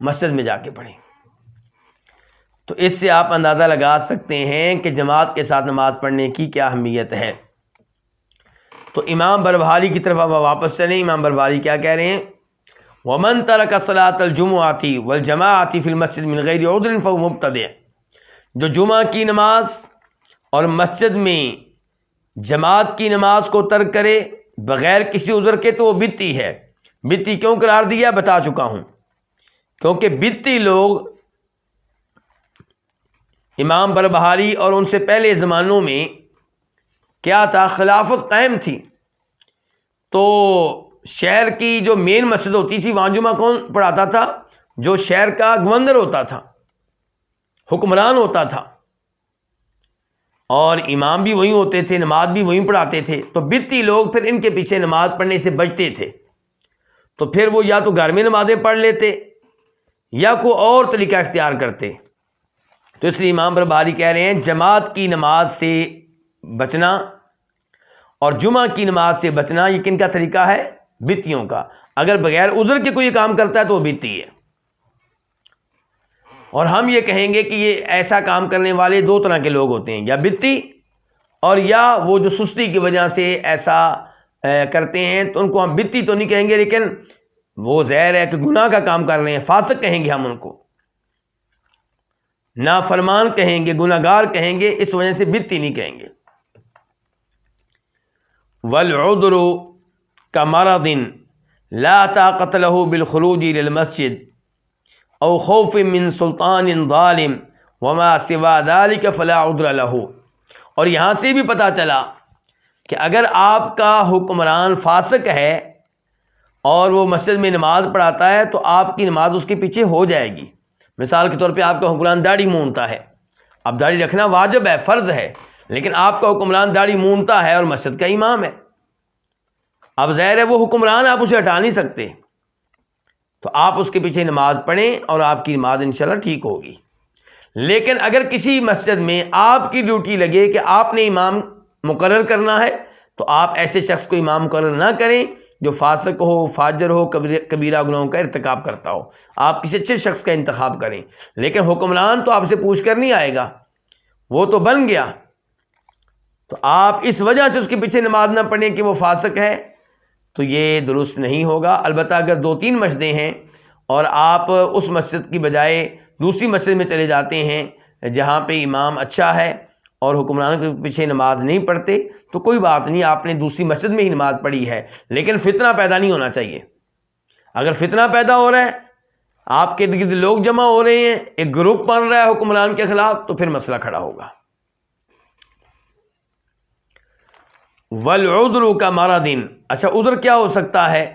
مسجد میں جا کے پڑھیں. تو اس سے آپ اندازہ لگا سکتے ہیں کہ جماعت کے ساتھ نماز پڑھنے کی کیا اہمیت ہے. تو امام بربہاری کی طرف اب واپس چلیں. امام بربہاری کیا کہہ رہے ہیں؟ وَمَن تَرَكَ صَلَاةَ الْجُمُعَةِ وَالْجَمَاعَةِ فِي الْمَسْجِدِ مِنْ غَيْرِ عُذْرٍ فَهُوَ مُبْتَدِعٌ. جو جمعہ کی نماز اور مسجد میں جماعت کی نماز کو ترک کرے بغیر کسی عذر کے تو وہ بدعتی ہے. بدعتی کیوں قرار دیا بتا چکا ہوں. کیونکہ بدعتی لوگ امام بربہاری اور ان سے پہلے زمانوں میں کیا تھا؟ خلافت قائم تھی. تو شہر کی جو مین مسجد ہوتی تھی وہاں جمعہ کون پڑھاتا تھا؟ جو شہر کا گورنر ہوتا تھا، حکمران ہوتا تھا، اور امام بھی وہیں ہوتے تھے، نماز بھی وہیں پڑھاتے تھے. تو بدعتی لوگ پھر ان کے پیچھے نماز پڑھنے سے بچتے تھے. تو پھر وہ یا تو گھر میں نمازیں پڑھ لیتے یا کوئی اور طریقہ اختیار کرتے. تو اس لیے امام بربہاری کہہ رہے ہیں جماعت کی نماز سے بچنا اور جمعہ کی نماز سے بچنا یہ کن کا طریقہ ہے؟ بدعتیوں کا. اگر بغیر عذر کے کوئی کام کرتا ہے تو وہ بدعتی ہے. اور ہم یہ کہیں گے کہ یہ ایسا کام کرنے والے 2 طرح کے لوگ ہوتے ہیں، یا بدعتی اور یا وہ جو سستی کی وجہ سے ایسا کرتے ہیں. تو ان کو ہم بدعتی تو نہیں کہیں گے، لیکن وہ ظاہر ہے کہ گناہ کا کام کر رہے ہیں، فاسق کہیں گے ہم ان کو، نافرمان کہیں گے، گناہ گار کہیں گے. اس وجہ سے بدعتی نہیں کہیں گے. والعذر کمرض لا طاقت له بالخروج الى المسجد او خوف من سلطان ظالم وما سوا ذلك فلا عذر له. اور یہاں سے بھی پتہ چلا کہ اگر آپ کا حکمران فاسق ہے اور وہ مسجد میں نماز پڑھاتا ہے تو آپ کی نماز اس کے پیچھے ہو جائے گی. مثال کے طور پہ آپ کا حکمران داڑھی مونتا ہے. اب داڑھی رکھنا واجب ہے، فرض ہے، لیکن آپ کا حکمران داڑھی مونتا ہے اور مسجد کا امام ہے. اب ظاہر ہے وہ حکمران، آپ اسے ہٹا نہیں سکتے. تو آپ اس کے پیچھے نماز پڑھیں اور آپ کی نماز انشاءاللہ ٹھیک ہوگی. لیکن اگر کسی مسجد میں آپ کی ڈیوٹی لگے کہ آپ نے امام مقرر کرنا ہے تو آپ ایسے شخص کو امام مقرر نہ کریں جو فاسق ہو، فاجر ہو، کبیرہ گناہوں کا ارتکاب کرتا ہو. آپ کسی اچھے شخص کا انتخاب کریں. لیکن حکمران تو آپ سے پوچھ کر نہیں آئے گا، وہ تو بن گیا. تو آپ اس وجہ سے اس کے پیچھے نماز نہ پڑھیں کہ وہ فاسق ہے، تو یہ درست نہیں ہوگا. البتہ اگر 2-3 مسجدیں ہیں اور آپ اس مسجد کی بجائے دوسری مسجد میں چلے جاتے ہیں جہاں پہ امام اچھا ہے اور حکمرانوں کے پیچھے نماز نہیں پڑھتے تو کوئی بات نہیں، آپ نے دوسری مسجد میں ہی نماز پڑھی ہے. لیکن فتنہ پیدا نہیں ہونا چاہیے. اگر فتنہ پیدا ہو رہا ہے، آپ کے ارد گرد لوگ جمع ہو رہے ہیں، ایک گروپ بن رہا ہے حکمران کے خلاف، تو پھر مسئلہ کھڑا ہوگا. والعذر کا مرض. اچھا عذر کیا ہو سکتا ہے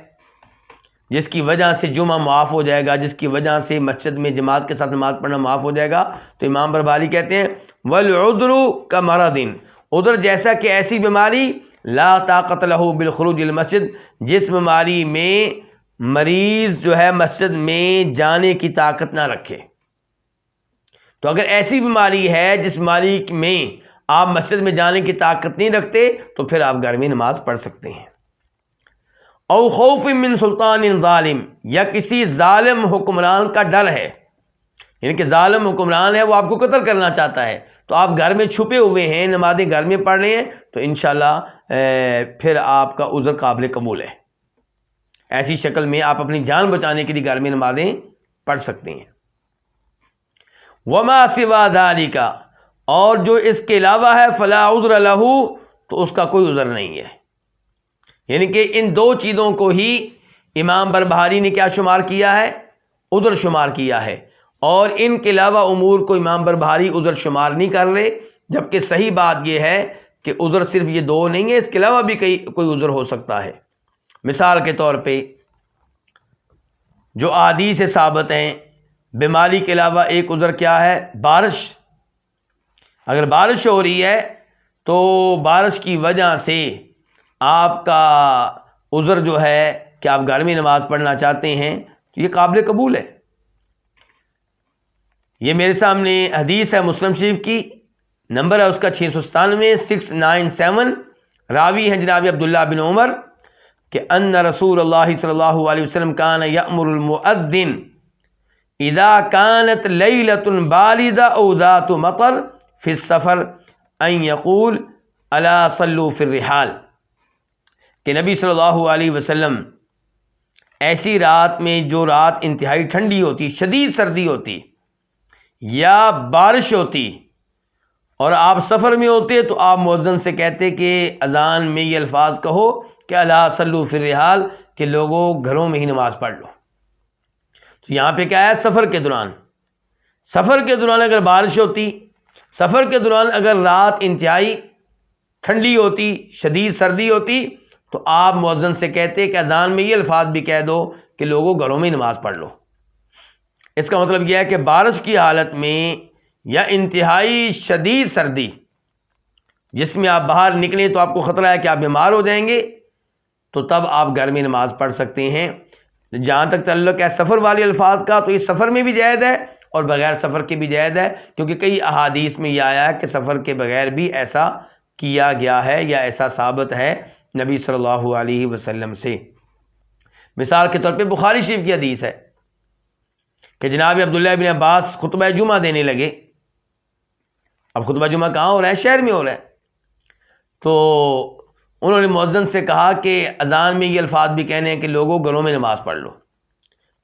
جس کی وجہ سے جمعہ معاف ہو جائے گا، جس کی وجہ سے مسجد میں جماعت کے ساتھ نماز پڑھنا معاف ہو جائے گا؟ تو امام بربہاری کہتے ہیں والعذر کا مرض. عذر جیسا کہ ایسی بیماری لا طاقت لہ بالخروج المسجد، جس بیماری میں مریض جو ہے مسجد میں جانے کی طاقت نہ رکھے. تو اگر ایسی بیماری ہے جس بیماری میں آپ مسجد میں جانے کی طاقت نہیں رکھتے تو پھر آپ گھر میں نماز پڑھ سکتے ہیں. او خوف من سلطان ظالم، یا کسی ظالم حکمران کا ڈر ہے، یعنی کہ ظالم حکمران ہے وہ آپ کو قتل کرنا چاہتا ہے، تو آپ گھر میں چھپے ہوئے ہیں، نمازیں گھر میں پڑھ رہے ہیں، تو انشاءاللہ پھر آپ کا عذر قابل قبول ہے. ایسی شکل میں آپ اپنی جان بچانے کے لیے گھر میں نمازیں پڑھ سکتے ہیں. وما سوا ذالک، اور جو اس کے علاوہ ہے فلا عذر لہ، تو اس کا کوئی عذر نہیں ہے. یعنی کہ ان دو چیزوں کو ہی امام بربہاری نے کیا شمار کیا ہے؟ عذر شمار کیا ہے، اور ان کے علاوہ امور کو امام بربہاری عذر شمار نہیں کر رہے، جبکہ صحیح بات یہ ہے کہ عذر صرف یہ دو نہیں ہے، اس کے علاوہ بھی کوئی عذر ہو سکتا ہے. مثال کے طور پہ جو احادیث سے ثابت ہیں، بیماری کے علاوہ ایک عذر کیا ہے؟ بارش. اگر بارش ہو رہی ہے تو بارش کی وجہ سے آپ کا عذر جو ہے کہ آپ گھر میں نماز پڑھنا چاہتے ہیں تو یہ قابل قبول ہے. یہ میرے سامنے حدیث ہے مسلم شریف کی، نمبر ہے اس کا 697 697. راوی ہیں جناب عبداللہ بن عمر کہ ان رسول اللہ صلی اللہ علیہ وسلم کان یأمر المؤذن اذا كانت لیلۃ باردۃ او ذات مطر فی السفر ان یقول الا صلوا فی الرحال، کہ نبی صلی اللہ علیہ وسلم ایسی رات میں جو رات انتہائی ٹھنڈی ہوتی، شدید سردی ہوتی یا بارش ہوتی اور آپ سفر میں ہوتے تو آپ مؤذن سے کہتے کہ اذان میں یہ الفاظ کہو کہ الا صلوا فی الرحال، کہ لوگوں گھروں میں ہی نماز پڑھ لو. تو یہاں پہ کیا ہے؟ سفر کے دوران. سفر کے دوران اگر بارش ہوتی، سفر کے دوران اگر رات انتہائی ٹھنڈی ہوتی، شدید سردی ہوتی، تو آپ مؤذن سے کہتے کہ اذان میں یہ الفاظ بھی کہہ دو کہ لوگوں گھروں میں نماز پڑھ لو. اس کا مطلب یہ ہے کہ بارش کی حالت میں یا انتہائی شدید سردی جس میں آپ باہر نکلیں تو آپ کو خطرہ ہے کہ آپ بیمار ہو جائیں گے، تو تب آپ گھر میں نماز پڑھ سکتے ہیں. جہاں تک تعلق ہے سفر والے الفاظ کا، تو یہ سفر میں بھی جائز ہے اور بغیر سفر کے بھی جائز ہے، کیونکہ کئی احادیث میں یہ آیا ہے کہ سفر کے بغیر بھی ایسا کیا گیا ہے یا ایسا ثابت ہے نبی صلی اللہ علیہ وسلم سے. مثال کے طور پہ بخاری شریف کی حدیث ہے کہ جناب عبداللہ بن عباس خطبہ جمعہ دینے لگے. اب خطبہ جمعہ کہاں ہو رہا ہے؟ شہر میں ہو رہا ہے. تو انہوں نے مؤذن سے کہا کہ اذان میں یہ الفاظ بھی کہنے ہیں کہ لوگوں گھروں میں نماز پڑھ لو.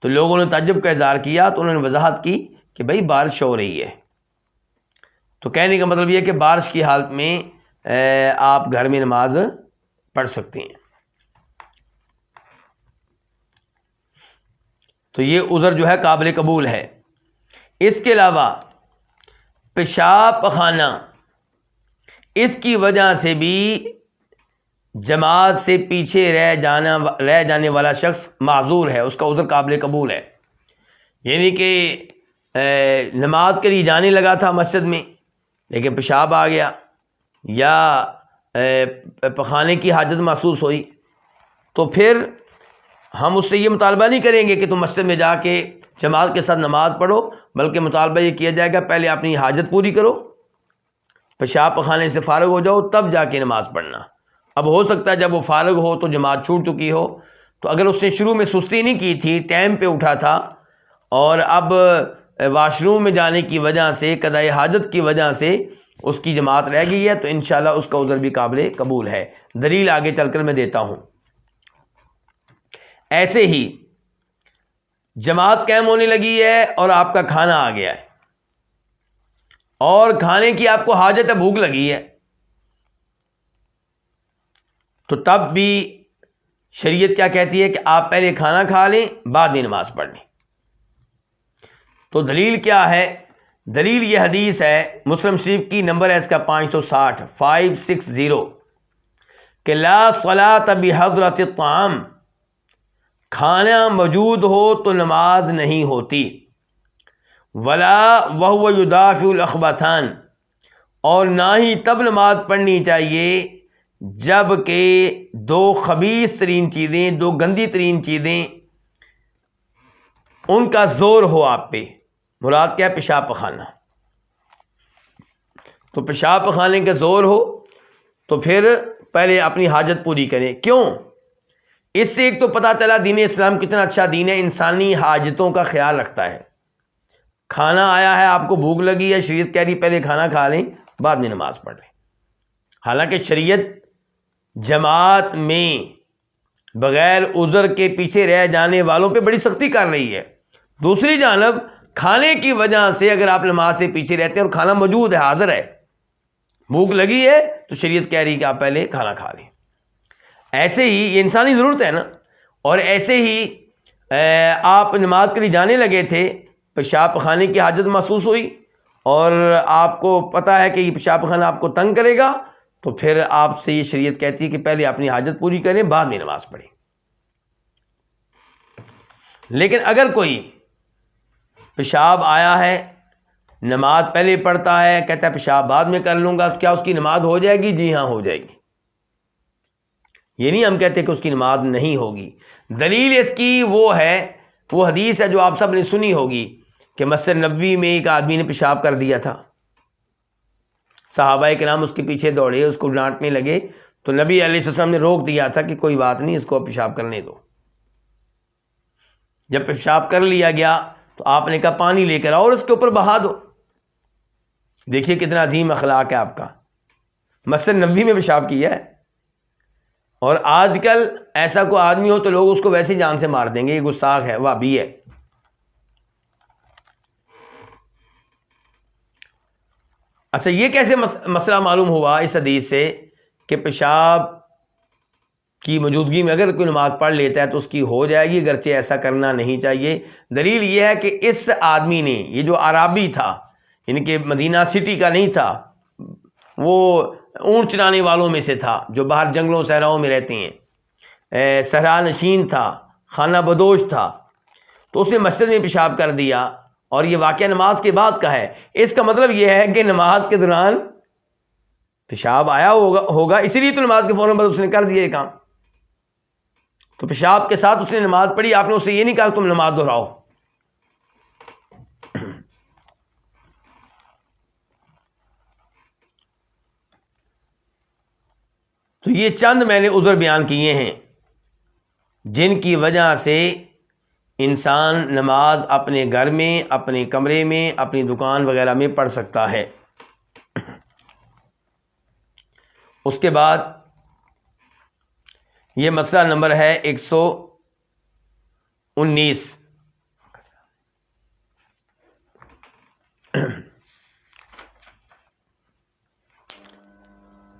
تو لوگوں نے تعجب کا اظہار کیا، تو انہوں نے وضاحت کی کہ بھائی بارش ہو رہی ہے. تو کہنے کا مطلب یہ ہے کہ بارش کی حالت میں آپ گھر میں نماز پڑھ سکتے ہیں. تو یہ عذر جو ہے قابل قبول ہے. اس کے علاوہ پیشاب پخانہ، اس کی وجہ سے بھی جماعت سے پیچھے رہ جانے والا شخص معذور ہے، اس کا عذر قابل قبول ہے. یعنی کہ نماز کے لیے جانے لگا تھا مسجد میں، لیکن پیشاب آ گیا یا پخانے کی حاجت محسوس ہوئی، تو پھر ہم اس سے یہ مطالبہ نہیں کریں گے کہ تم مسجد میں جا کے جماعت کے ساتھ نماز پڑھو، بلکہ مطالبہ یہ کیا جائے گا پہلے اپنی حاجت پوری کرو، پیشاب پخانے سے فارغ ہو جاؤ، تب جا کے نماز پڑھنا. اب ہو سکتا ہے جب وہ فارغ ہو تو جماعت چھوٹ چکی ہو، تو اگر اس نے شروع میں سستی نہیں کی تھی، ٹائم پہ اٹھا تھا، اور اب واش روم میں جانے کی وجہ سے، قضاء حاجت کی وجہ سے اس کی جماعت رہ گئی ہے، تو انشاءاللہ اس کا عذر بھی قابل قبول ہے. دلیل آگے چل کر میں دیتا ہوں. ایسے ہی جماعت قائم ہونے لگی ہے اور آپ کا کھانا آ گیا ہے، اور کھانے کی آپ کو حاجت ہے، بھوک لگی ہے، تو تب بھی شریعت کیا کہتی ہے کہ آپ پہلے کھانا کھا لیں، بعد میں نماز پڑھ لیں. تو دلیل کیا ہے؟ دلیل یہ حدیث ہے مسلم شریف کی، نمبر ہے اس کا 560 کہ لا صلاۃ بحضرۃ الطعام، کھانا موجود ہو تو نماز نہیں ہوتی. ولا وهو يدافع الاخبثان، اور نہ ہی تب نماز پڑھنی چاہیے جب کہ دو خبیث ترین چیزیں، دو گندی ترین چیزیں ان کا زور ہو آپ پہ۔ مراد کیا ہے؟ پیشاب پخانہ۔ تو پیشاب پخانے کا زور ہو تو پھر پہلے اپنی حاجت پوری کریں۔ کیوں؟ اس سے ایک تو پتہ چلا دین اسلام کتنا اچھا دین ہے، انسانی حاجتوں کا خیال رکھتا ہے۔ کھانا آیا ہے، آپ کو بھوک لگی ہے، شریعت کہہ رہی پہلے کھانا کھا لیں بعد میں نماز پڑھ لیں۔ حالانکہ شریعت جماعت میں بغیر عذر کے پیچھے رہ جانے والوں پہ بڑی سختی کر رہی ہے۔ دوسری جانب کھانے کی وجہ سے اگر آپ نماز سے پیچھے رہتے ہیں اور کھانا موجود ہے، حاضر ہے، بھوک لگی ہے، تو شریعت کہہ رہی کہ آپ پہلے کھانا کھا لیں۔ ایسے ہی یہ انسانی ضرورت ہے نا، اور ایسے ہی آپ نماز کے لیے جانے لگے تھے، پیشاب پخانے کی حاجت محسوس ہوئی اور آپ کو پتہ ہے کہ یہ پیشاب پخانہ آپ کو تنگ کرے گا، تو پھر آپ سے یہ شریعت کہتی ہے کہ پہلے اپنی حاجت پوری کریں بعد میں نماز پڑھیں۔ لیکن اگر کوئی پیشاب آیا ہے، نماز پہلے پڑھتا ہے، کہتا ہے پیشاب بعد میں کر لوں گا، تو کیا اس کی نماز ہو جائے گی؟ جی ہاں ہو جائے گی۔ یہ نہیں ہم کہتے کہ اس کی نماز نہیں ہوگی۔ دلیل اس کی وہ حدیث ہے جو آپ سب نے سنی ہوگی کہ مسجد نبوی میں ایک آدمی نے پیشاب کر دیا تھا، صحابہ کرام اس کے پیچھے دوڑے، اس کو ڈانٹنے لگے، تو نبی علیہ السلام نے روک دیا تھا کہ کوئی بات نہیں، اس کو پیشاب کرنے دو۔ جب پیشاب کر لیا گیا تو آپ نے کہا پانی لے کر آؤ اور اس کے اوپر بہا دو۔ دیکھیے کتنا عظیم اخلاق ہے آپ کا، مسجد نبوی میں پیشاب کیا ہے۔ اور آج کل ایسا کوئی آدمی ہو تو لوگ اس کو ویسے جان سے مار دیں گے، یہ گستاخ ہے، وہابی ہے۔ اچھا، یہ کیسے مسئلہ معلوم ہوا اس حدیث سے کہ پیشاب کی موجودگی میں اگر کوئی نماز پڑھ لیتا ہے تو اس کی ہو جائے گی، اگرچہ ایسا کرنا نہیں چاہیے؟ دلیل یہ ہے کہ اس آدمی نے، یہ جو عرابی تھا، یعنی کہ مدینہ سٹی کا نہیں تھا، وہ اونٹ چرانے والوں میں سے تھا جو باہر جنگلوں صحراؤں میں رہتے ہیں، صحرا نشین تھا، خانہ بدوش تھا، تو اس نے مسجد میں پیشاب کر دیا، اور یہ واقعہ نماز کے بعد کا ہے۔ اس کا مطلب یہ ہے کہ نماز کے دوران پیشاب آیا ہوگا، اسی لیے تو نماز کے فوراً بعد اس نے کر دیا یہ کام۔ تو پیشاب کے ساتھ اس نے نماز پڑھی، آپ نے اس سے یہ نہیں کہا کہ تم نماز دہراؤ۔ تو یہ چند میں نے عذر بیان کیے ہیں جن کی وجہ سے انسان نماز اپنے گھر میں، اپنے کمرے میں، اپنی دکان وغیرہ میں پڑھ سکتا ہے۔ اس کے بعد یہ مسئلہ نمبر ہے 119۔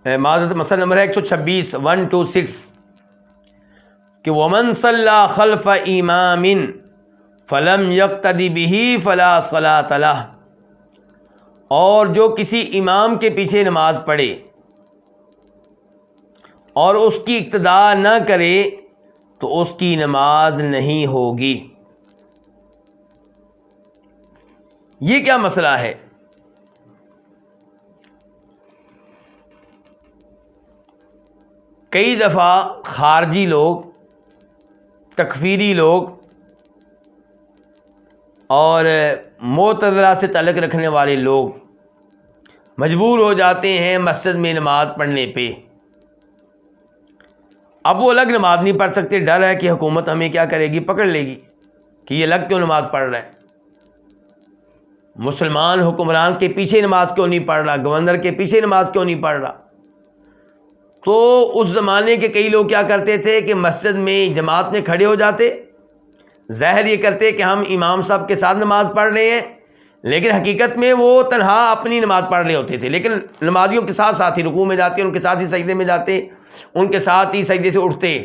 معذرت، مسئلہ نمبر ہے 126، 126 کہ وَمَنْ صَلَّى خَلْفَ إِمَامٍ فَلَمْ يَقْتَدِ بِهِ فَلَا صَلَاةَ لَهُ، اور جو کسی امام کے پیچھے نماز پڑھے اور اس کی اقتداء نہ کرے تو اس کی نماز نہیں ہوگی۔ یہ کیا مسئلہ ہے؟ کئی دفعہ خارجی لوگ، تکفیری لوگ اور معتزلہ سے تعلق رکھنے والے لوگ مجبور ہو جاتے ہیں مسجد میں نماز پڑھنے پہ۔ اب وہ الگ نماز نہیں پڑھ سکتے، ڈر ہے کہ حکومت ہمیں کیا کرے گی، پکڑ لے گی کہ یہ الگ کیوں نماز پڑھ رہا ہے، مسلمان حکمران کے پیچھے نماز کیوں نہیں پڑھ رہا، گورنر کے پیچھے نماز کیوں نہیں پڑھ رہا۔ تو اس زمانے کے کئی لوگ کیا کرتے تھے کہ مسجد میں جماعت میں کھڑے ہو جاتے، ظاہر یہ کرتے کہ ہم امام صاحب کے ساتھ نماز پڑھ رہے ہیں، لیکن حقیقت میں وہ تنہا اپنی نماز پڑھ رہے ہوتے تھے، لیکن نمازیوں کے ساتھ ساتھ ہی رکوع میں جاتے، ان کے ساتھ ہی سجدے میں جاتے، ان کے ساتھ ہی سجدے سے اٹھتے،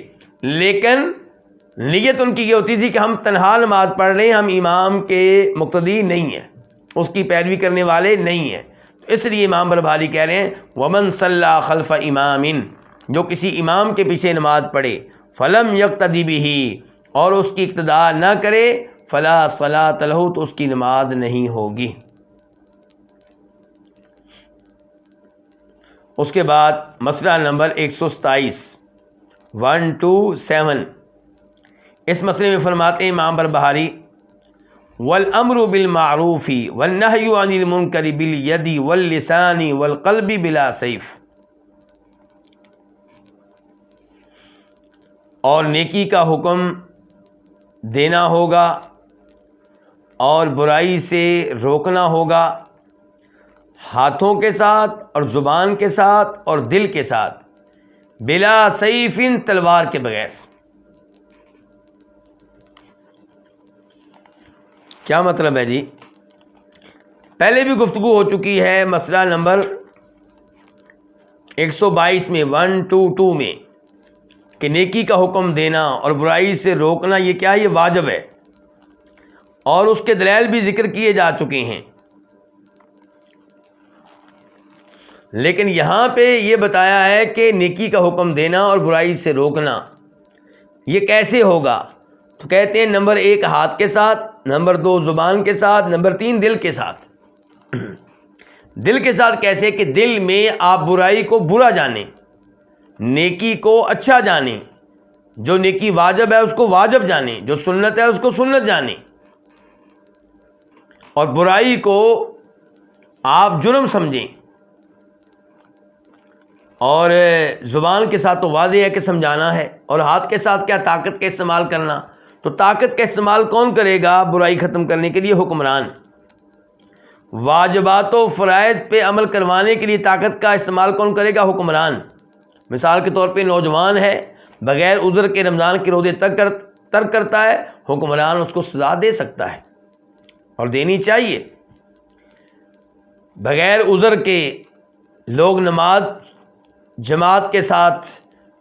لیکن نیت ان کی یہ ہوتی تھی کہ ہم تنہا نماز پڑھ رہے ہیں، ہم امام کے مقتدی نہیں ہیں، اس کی پیروی کرنے والے نہیں ہیں۔ اس لیے امام بربھاری کہہ رہے ہیں وَمَنْ صَلَّى خَلْفَ إِمَامٍ، جو کسی امام کے پیچھے نماز پڑھے، فَلَمْ يَقْتَدِ بِهِ، اور اس کی اقتداء نہ کرے، فَلَا صَلَاةَ لَهُ، تو اس کی نماز نہیں ہوگی۔ اس کے بعد مسئلہ نمبر 127 127، اس مسئلے میں فرماتے ہیں امام بربہاری والامر بالمعروف والنہی عن المنکر بالید واللسان والقلب بلا سیف، اور نیکی کا حکم دینا ہوگا اور برائی سے روکنا ہوگا ہاتھوں کے ساتھ اور زبان کے ساتھ اور دل کے ساتھ، بلا سیف، تلوار کے بغیر۔ کیا مطلب ہے جی؟ پہلے بھی گفتگو ہو چکی ہے مسئلہ نمبر 122 میں 122 میں کہ نیکی کا حکم دینا اور برائی سے روکنا یہ کیا ہے؟ یہ واجب ہے، اور اس کے دلائل بھی ذکر کیے جا چکے ہیں۔ لیکن یہاں پہ یہ بتایا ہے کہ نیکی کا حکم دینا اور برائی سے روکنا یہ کیسے ہوگا؟ تو کہتے ہیں نمبر 1 ہاتھ کے ساتھ، نمبر 2 زبان کے ساتھ، نمبر 3 دل کے ساتھ۔ دل کے ساتھ کیسے؟ کہ دل میں آپ برائی کو برا جانیں، نیکی کو اچھا جانیں، جو نیکی واجب ہے اس کو واجب جانیں، جو سنت ہے اس کو سنت جانیں، اور برائی کو آپ جرم سمجھیں۔ اور زبان کے ساتھ تو واضح ہے کہ سمجھانا ہے، اور ہاتھ کے ساتھ کیا؟ طاقت کا استعمال کرنا۔ تو طاقت کا استعمال کون کرے گا برائی ختم کرنے کے لیے؟ حکمران۔ واجبات و فرائض پہ عمل کروانے کے لیے طاقت کا استعمال کون کرے گا؟ حکمران۔ مثال کے طور پہ نوجوان ہے، بغیر عذر کے رمضان کے روزے ترک کرتا ہے، حکمران اس کو سزا دے سکتا ہے، اور دینی چاہیے۔ بغیر عذر کے لوگ نماز جماعت کے ساتھ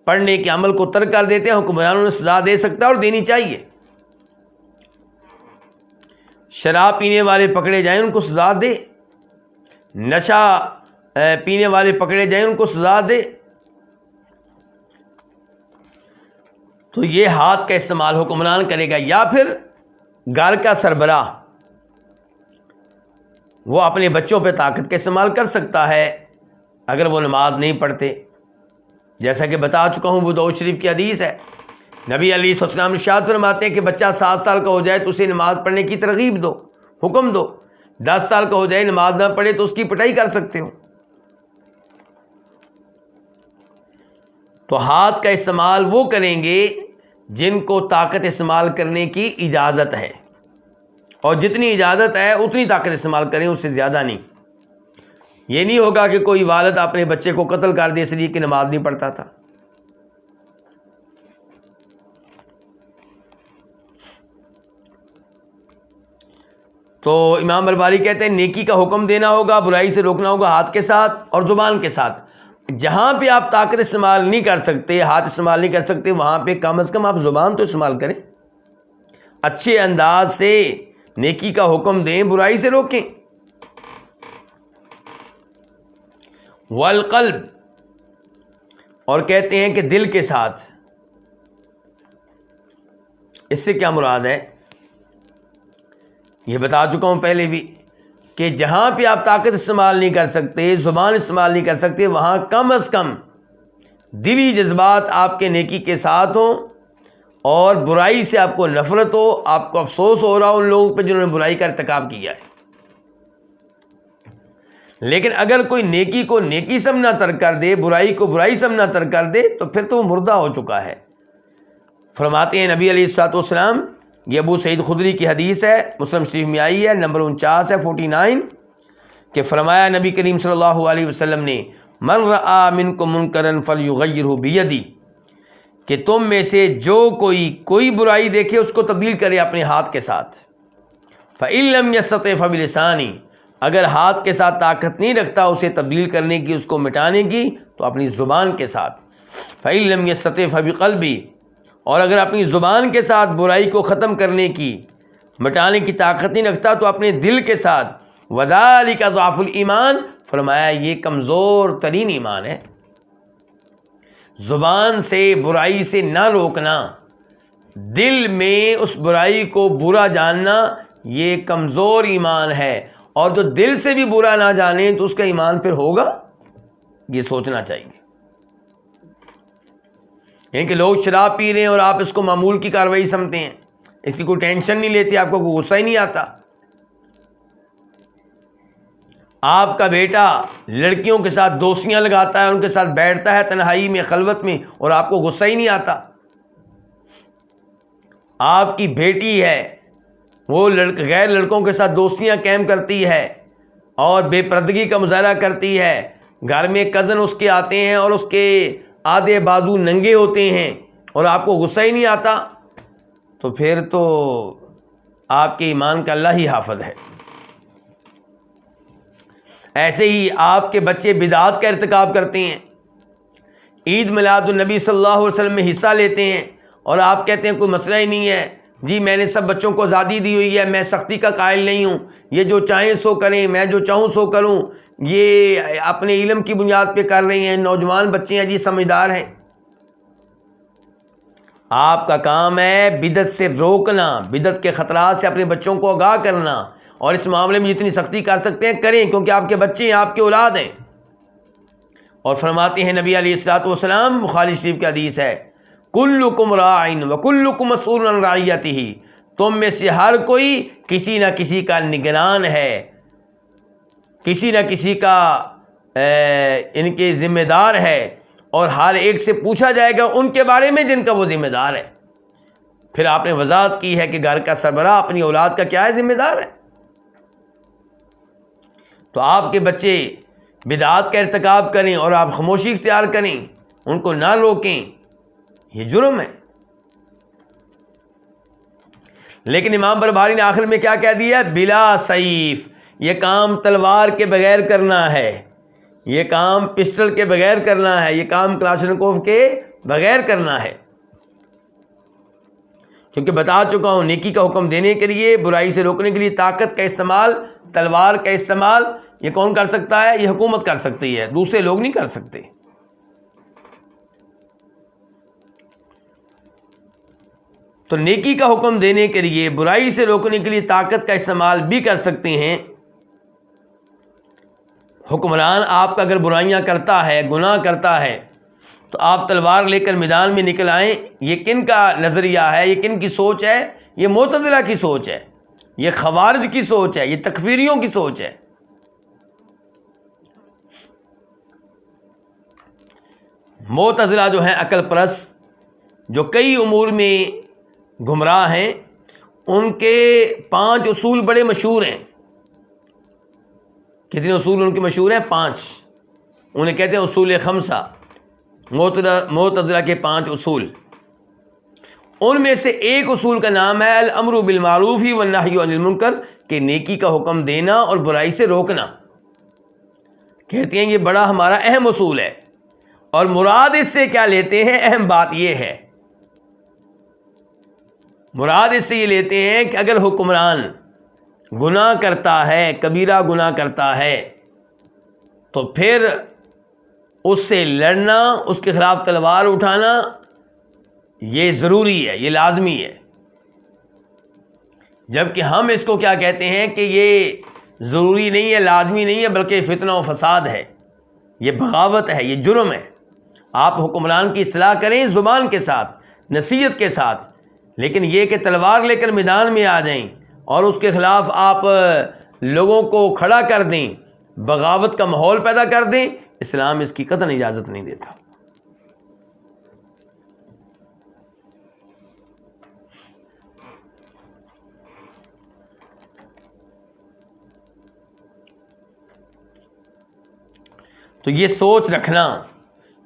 پڑھنے کے عمل کو ترک کر دیتے ہیں، حکمران انہیں سزا دے سکتا ہے اور دینی چاہیے۔ شراب پینے والے پکڑے جائیں ان کو سزا دے، نشہ پینے والے پکڑے جائیں ان کو سزا دے۔ تو یہ ہاتھ کا استعمال حکمران کرے گا، یا پھر گھر کا سربراہ وہ اپنے بچوں پہ طاقت کا استعمال کر سکتا ہے اگر وہ نماز نہیں پڑھتے، جیسا کہ بتا چکا ہوں، ابو داؤد شریف کی حدیث ہے۔ نبی علیہ السلام ارشاد فرماتے ہیں کہ بچہ 7 سال کا ہو جائے تو اسے نماز پڑھنے کی ترغیب دو، حکم دو۔ 10 سال کا ہو جائے نماز نہ پڑھے تو اس کی پٹائی کر سکتے ہو۔ تو ہاتھ کا استعمال وہ کریں گے جن کو طاقت استعمال کرنے کی اجازت ہے، اور جتنی اجازت ہے اتنی طاقت استعمال کریں، اس سے زیادہ نہیں۔ یہ نہیں ہوگا کہ کوئی والد اپنے بچے کو قتل کر دے اس لیے کہ نماز نہیں پڑھتا تھا۔ تو امام بربہاری کہتے ہیں نیکی کا حکم دینا ہوگا، برائی سے روکنا ہوگا ہاتھ کے ساتھ اور زبان کے ساتھ۔ جہاں پہ آپ طاقت استعمال نہیں کر سکتے، ہاتھ استعمال نہیں کر سکتے، وہاں پہ کم از کم آپ زبان تو استعمال کریں، اچھے انداز سے نیکی کا حکم دیں، برائی سے روکیں۔ والقلب، اور کہتے ہیں کہ دل کے ساتھ۔ اس سے کیا مراد ہے؟ یہ بتا چکا ہوں پہلے بھی کہ جہاں پہ آپ طاقت استعمال نہیں کر سکتے، زبان استعمال نہیں کر سکتے، وہاں کم از کم دلی جذبات آپ کے نیکی کے ساتھ ہوں، اور برائی سے آپ کو نفرت ہو، آپ کو افسوس ہو رہا ہو ان لوگوں پہ جنہوں نے برائی کا ارتکاب کیا ہے۔ لیکن اگر کوئی نیکی کو نیکی سمجھنا ترک کر دے، برائی کو برائی سمجھنا ترک کر دے، تو پھر تو وہ مردہ ہو چکا ہے۔ فرماتے ہیں نبی علیہ الصلوۃ والسلام، یہ ابو سعید خدری کی حدیث ہے، مسلم شریف میں آئی ہے، نمبر 49 ہے 49، کہ فرمایا نبی کریم صلی اللہ علیہ وسلم نے، من رأى منکم منکرا فلیغیرہ بیدی، کہ تم میں سے جو کوئی برائی دیکھے اس کو تبدیل کرے اپنے ہاتھ کے ساتھ۔ فإن لم یستطع فبلسانہ، اگر ہاتھ کے ساتھ طاقت نہیں رکھتا اسے تبدیل کرنے کی، اس کو مٹانے کی، تو اپنی زبان کے ساتھ۔ فإن لم یستطع فبقلبہ، اور اگر اپنی زبان کے ساتھ برائی کو ختم کرنے کی، مٹانے کی طاقت نہیں رکھتا تو اپنے دل کے ساتھ۔ وذالک ضعف الایمان، فرمایا یہ کمزور ترین ایمان ہے۔ زبان سے برائی سے نہ روکنا، دل میں اس برائی کو برا جاننا، یہ کمزور ایمان ہے، اور جو دل سے بھی برا نہ جانے تو اس کا ایمان پھر ہوگا؟ یہ سوچنا چاہیے. یعنی کہ لوگ شراب پی رہے ہیں اور آپ اس کو معمول کی کارروائی سمجھتے ہیں, اس کی کوئی ٹینشن نہیں لیتے, آپ کو کوئی غصہ ہی نہیں آتا. آپ کا بیٹا لڑکیوں کے ساتھ دوستیاں لگاتا ہے, ان کے ساتھ بیٹھتا ہے تنہائی میں, خلوت میں, اور آپ کو غصہ ہی نہیں آتا. آپ کی بیٹی ہے وہ غیر لڑکوں کے ساتھ دوستیاں قائم کرتی ہے اور بے پردگی کا مظاہرہ کرتی ہے, گھر میں کزن اس کے آتے ہیں اور اس کے آدھے بازو ننگے ہوتے ہیں اور آپ کو غصہ ہی نہیں آتا, تو پھر تو آپ کے ایمان کا اللہ ہی حافظ ہے. ایسے ہی آپ کے بچے بدعات کا ارتکاب کرتے ہیں, عید میلاد النبی صلی اللہ علیہ وسلم میں حصہ لیتے ہیں, اور آپ کہتے ہیں کوئی مسئلہ ہی نہیں ہے جی, میں نے سب بچوں کو آزادی دی ہوئی ہے, میں سختی کا قائل نہیں ہوں, یہ جو چاہیں سو کریں, میں جو چاہوں سو کروں, یہ اپنے علم کی بنیاد پہ کر رہے ہیں, نوجوان بچے ہیں جی, سمجھدار ہیں. آپ کا کام ہے بدعت سے روکنا, بدعت کے خطرات سے اپنے بچوں کو آگاہ کرنا, اور اس معاملے میں جتنی سختی کر سکتے ہیں کریں, کیونکہ آپ کے بچے ہیں, آپ کے اولاد ہیں. اور فرماتے ہیں نبی علیہ الصلوۃ والسلام, بخاری شریف کی حدیث ہے, کلکم راعٍ وکلکم مسئول عن رعیتہ, تم میں سے ہر کوئی کسی نہ کسی کا نگران ہے, کسی نہ کسی کا ان کے ذمہ دار ہے, اور ہر ایک سے پوچھا جائے گا ان کے بارے میں جن کا وہ ذمہ دار ہے. پھر آپ نے وضاحت کی ہے کہ گھر کا سربراہ اپنی اولاد کا کیا ہے, ذمہ دار ہے. تو آپ کے بچے بدعات کا ارتکاب کریں اور آپ خاموشی اختیار کریں, ان کو نہ روکیں, یہ جرم ہے. لیکن امام بربہاری نے آخر میں کیا کہہ دیا, بلا سیف, یہ کام تلوار کے بغیر کرنا ہے, یہ کام پسٹل کے بغیر کرنا ہے, یہ کام کلاشنکوف کے بغیر کرنا ہے. کیونکہ بتا چکا ہوں, نیکی کا حکم دینے کے لیے, برائی سے روکنے کے لیے طاقت کا استعمال, تلوار کا استعمال, یہ کون کر سکتا ہے؟ یہ حکومت کر سکتی ہے, دوسرے لوگ نہیں کر سکتے. تو نیکی کا حکم دینے کے لیے, برائی سے روکنے کے لیے طاقت کا استعمال بھی کر سکتے ہیں. حکمران آپ کا اگر برائیاں کرتا ہے, گناہ کرتا ہے, تو آپ تلوار لے کر میدان میں نکل آئیں. یہ کن کا نظریہ ہے, یہ کن کی سوچ ہے؟ یہ معتزلہ کی سوچ ہے, یہ خوارج کی سوچ ہے, یہ تکفیریوں کی سوچ ہے. معتزلہ جو ہیں عقل پرست, جو کئی امور میں گمراہ ہیں, ان کے 5 اصول بڑے مشہور ہیں. کتنے اصول ان کے مشہور ہیں؟ 5. انہیں کہتے ہیں اصول 5. معتزلہ کے 5 اصول. ان میں سے ایک اصول کا نام ہے الامر بالمعروف والنہی عن المنکر, کہ نیکی کا حکم دینا اور برائی سے روکنا. کہتے ہیں یہ بڑا ہمارا اہم اصول ہے, اور مراد اس سے کیا لیتے ہیں؟ اہم بات یہ ہے, مراد اس سے یہ لیتے ہیں کہ اگر حکمران گناہ کرتا ہے, کبیرہ گناہ کرتا ہے, تو پھر اس سے لڑنا, اس کے خلاف تلوار اٹھانا, یہ ضروری ہے, یہ لازمی ہے. جبکہ ہم اس کو کیا کہتے ہیں کہ یہ ضروری نہیں ہے, لازمی نہیں ہے, بلکہ فتنہ و فساد ہے, یہ بغاوت ہے, یہ جرم ہے. آپ حکمران کی اصلاح کریں زبان کے ساتھ, نصیحت کے ساتھ, لیکن یہ کہ تلوار لے کر میدان میں آ جائیں اور اس کے خلاف آپ لوگوں کو کھڑا کر دیں, بغاوت کا ماحول پیدا کر دیں, اسلام اس کی قطعاً اجازت نہیں دیتا. تو یہ سوچ رکھنا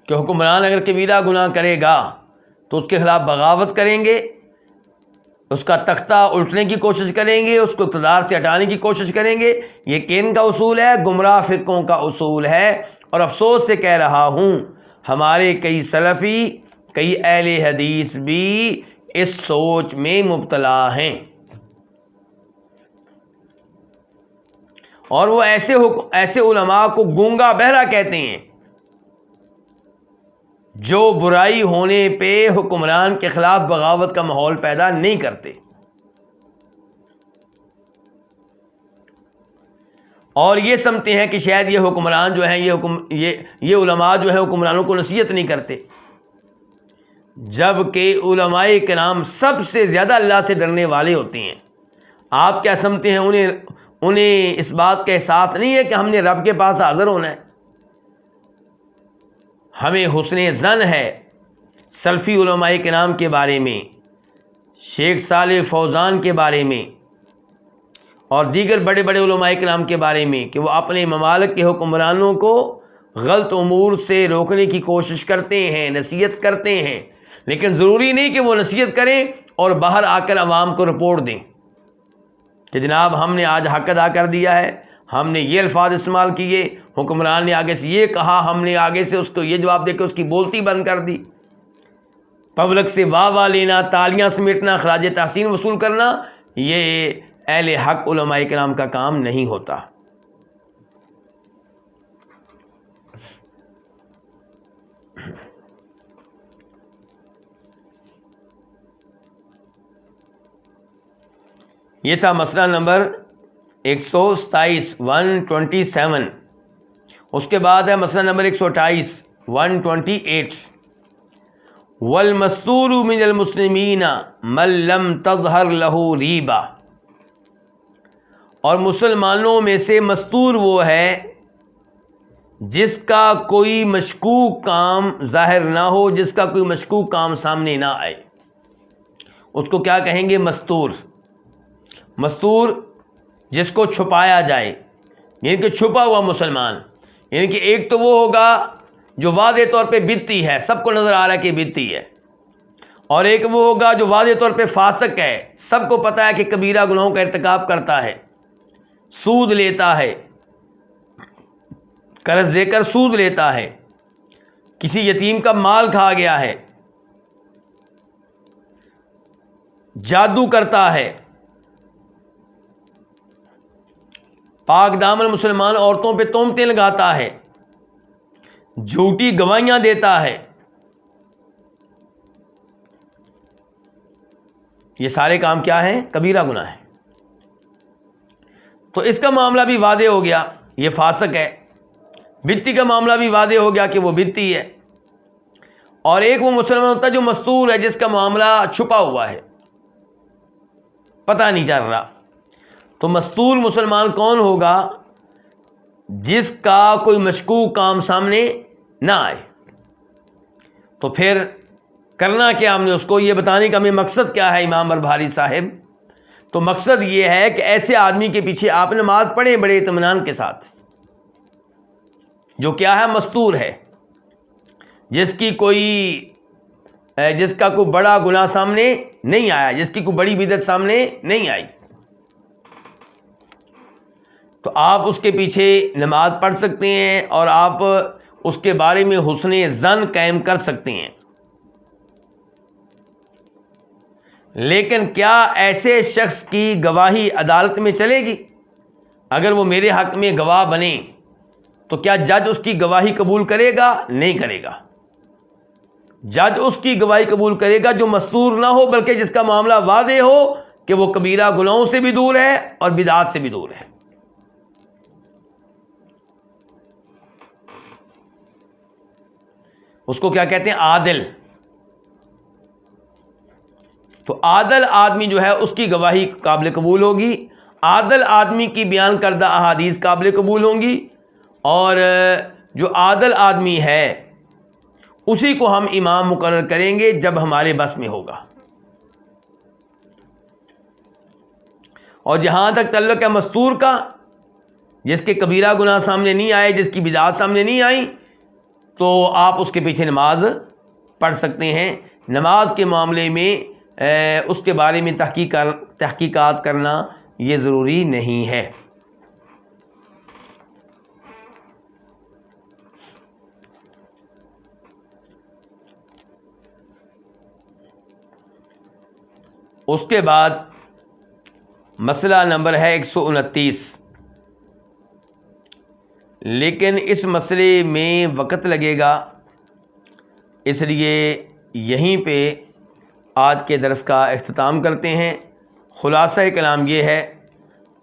کہ حکمران اگر کبیرہ گناہ کرے گا تو اس کے خلاف بغاوت کریں گے, اس کا تختہ الٹنے کی کوشش کریں گے, اس کو اقتدار سے ہٹانے کی کوشش کریں گے. یہ کن کا اصول ہے؟ گمراہ فرقوں کا اصول ہے. اور افسوس سے کہہ رہا ہوں, ہمارے کئی سلفی, کئی اہل حدیث بھی اس سوچ میں مبتلا ہیں. اور وہ ایسے علماء کو گونگا بہرا کہتے ہیں جو برائی ہونے پہ حکمران کے خلاف بغاوت کا ماحول پیدا نہیں کرتے. اور یہ سمجھتے ہیں کہ شاید یہ حکمران جو ہیں یہ علماء جو ہیں حکمرانوں کو نصیحت نہیں کرتے، جبکہ علماء کرام سب سے زیادہ اللہ سے ڈرنے والے ہوتے ہیں۔ آپ کیا سمجھتے ہیں انہیں اس بات کا احساس نہیں ہے کہ ہم نے رب کے پاس حاضر ہونا ہے؟ ہمیں حسن ظن ہے سلفی علماء کرام کے بارے میں، شیخ صالح فوزان کے بارے میں اور دیگر بڑے بڑے علماء کرام کے بارے میں کہ وہ اپنے ممالک کے حکمرانوں کو غلط امور سے روکنے کی کوشش کرتے ہیں، نصیحت کرتے ہیں، لیکن ضروری نہیں کہ وہ نصیحت کریں اور باہر آ کر عوام کو رپورٹ دیں کہ جناب ہم نے آج حق ادا کر دیا ہے، ہم نے یہ الفاظ استعمال کیے، حکمران نے آگے سے یہ کہا، ہم نے آگے سے اس کو یہ جواب دے کے اس کی بولتی بند کر دی۔ پبلک سے واہ لینا، تالیاں سمیٹنا، خراج تحسین وصول کرنا، یہ اہل حق علماء کرام کا کام نہیں ہوتا۔ یہ تھا مسئلہ نمبر 127 127۔ اس کے بعد ہے مسئلہ نمبر 128 128۔ والمستور من المسلمین من لم تظہر لہ ریبہ، اور مسلمانوں میں سے مستور وہ ہے جس کا کوئی مشکوک کام ظاہر نہ ہو، جس کا کوئی مشکوک کام سامنے نہ آئے، اس کو کیا کہیں گے؟ مستور۔ مستور جس کو چھپایا جائے، یعنی کہ چھپا ہوا مسلمان، یعنی کہ ایک تو وہ ہوگا جو واضح طور پہ بدعتی ہے، سب کو نظر آ رہا ہے کہ بدعتی ہے، اور ایک وہ ہوگا جو واضح طور پہ فاسق ہے، سب کو پتہ ہے کہ کبیرہ گناہوں کا ارتکاب کرتا ہے، سود لیتا ہے، قرض دے کر سود لیتا ہے، کسی یتیم کا مال کھا گیا ہے، جادو کرتا ہے، پاک دامن مسلمان عورتوں پہ تہمتیں لگاتا ہے، جھوٹی گواہیاں دیتا ہے، یہ سارے کام کیا ہیں؟ کبیرہ گناہ ہیں۔ تو اس کا معاملہ بھی واضح ہو گیا، یہ فاسق ہے۔ بدعتی کا معاملہ بھی واضح ہو گیا کہ وہ بدعتی ہے۔ اور ایک وہ مسلمان ہوتا ہے جو مستور ہے، جس کا معاملہ چھپا ہوا ہے، پتہ نہیں چل رہا۔ تو مستور مسلمان کون ہوگا؟ جس کا کوئی مشکوک کام سامنے نہ آئے۔ تو پھر کرنا کیا ہم نے؟ اس کو یہ بتانے کا ہمیں مقصد کیا ہے امام بربہاری صاحب؟ تو مقصد یہ ہے کہ ایسے آدمی کے پیچھے آپ نماز پڑھیں بڑے اطمینان کے ساتھ، جو کیا ہے؟ مستور ہے، جس کا کوئی بڑا گناہ سامنے نہیں آیا، جس کی کوئی بڑی بدعت سامنے نہیں آئی، تو آپ اس کے پیچھے نماز پڑھ سکتے ہیں اور آپ اس کے بارے میں حسن ظن قائم کر سکتے ہیں۔ لیکن کیا ایسے شخص کی گواہی عدالت میں چلے گی؟ اگر وہ میرے حق میں گواہ بنے تو کیا جج اس کی گواہی قبول کرے گا؟ نہیں کرے گا۔ جج اس کی گواہی قبول کرے گا جو مستور نہ ہو، بلکہ جس کا معاملہ واضح ہو کہ وہ کبیرہ گناہوں سے بھی دور ہے اور بدعات سے بھی دور ہے۔ اس کو کیا کہتے ہیں؟ عادل۔ تو عادل آدمی جو ہے اس کی گواہی قابل قبول ہوگی، عادل آدمی کی بیان کردہ احادیث قابل قبول ہوں گی، اور جو عادل آدمی ہے اسی کو ہم امام مقرر کریں گے جب ہمارے بس میں ہوگا۔ اور جہاں تک تعلق ہے مستور کا، جس کے کبیرہ گناہ سامنے نہیں آئے، جس کی بدعات سامنے نہیں آئیں، تو آپ اس کے پیچھے نماز پڑھ سکتے ہیں۔ نماز کے معاملے میں اس کے بارے میں تحقیقات کرنا یہ ضروری نہیں ہے۔ اس کے بعد مسئلہ نمبر ہے 129، لیکن اس مسئلے میں وقت لگے گا، اس لیے یہیں پہ آج کے درس کا اختتام کرتے ہیں۔ خلاصہ کلام یہ ہے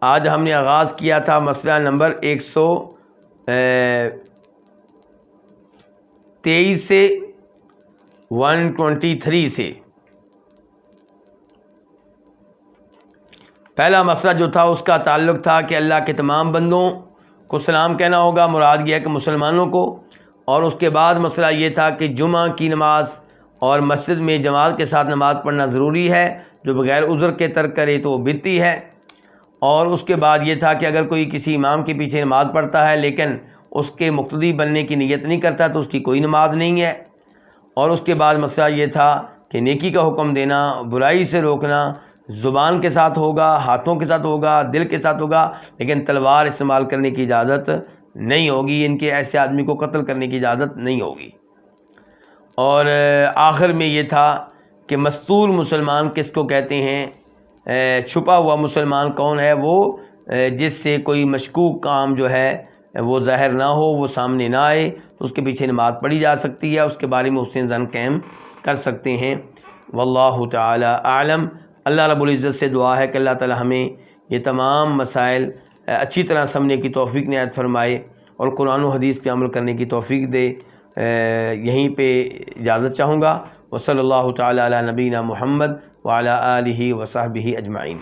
آج ہم نے آغاز کیا تھا مسئلہ نمبر 123 سے 123 سے. پہلا مسئلہ جو تھا اس کا تعلق تھا کہ اللہ کے تمام بندوں کو سلام کہنا ہوگا، مراد یہ ہے کہ مسلمانوں کو. اور اس کے بعد مسئلہ یہ تھا کہ جمعہ کی نماز اور مسجد میں جماعت کے ساتھ نماز پڑھنا ضروری ہے، جو بغیر عذر کے ترک کرے تو وہ بدعتی ہے. اور اس کے بعد یہ تھا کہ اگر کوئی کسی امام کے پیچھے نماز پڑھتا ہے لیکن اس کے مقتدی بننے کی نیت نہیں کرتا تو اس کی کوئی نماز نہیں ہے. اور اس کے بعد مسئلہ یہ تھا کہ نیکی کا حکم دینا، برائی سے روکنا زبان کے ساتھ ہوگا، ہاتھوں کے ساتھ ہوگا، دل کے ساتھ ہوگا، لیکن تلوار استعمال کرنے کی اجازت نہیں ہوگی. ان کے ایسے آدمی کو قتل کرنے کی اجازت نہیں ہوگی. اور آخر میں یہ تھا کہ مستور مسلمان کس کو کہتے ہیں؟ چھپا ہوا مسلمان کون ہے؟ وہ جس سے کوئی مشکوک کام جو ہے وہ ظاہر نہ ہو، وہ سامنے نہ آئے، تو اس کے پیچھے نماز پڑھی جا سکتی ہے، اس کے بارے میں حسن ظن قائم کر سکتے ہیں. واللہ تعالی اعلم. اللہ رب العزت سے دعا ہے کہ اللہ تعالی ہمیں یہ تمام مسائل اچھی طرح سمجھنے کی توفیق عنایت فرمائے اور قرآن و حدیث پہ عمل کرنے کی توفیق دے. یہیں پہ اجازت چاہوں گا. وصلی اللہ تعالی علی نبینا محمد وعلی آلہ وصحبہ اجمعین.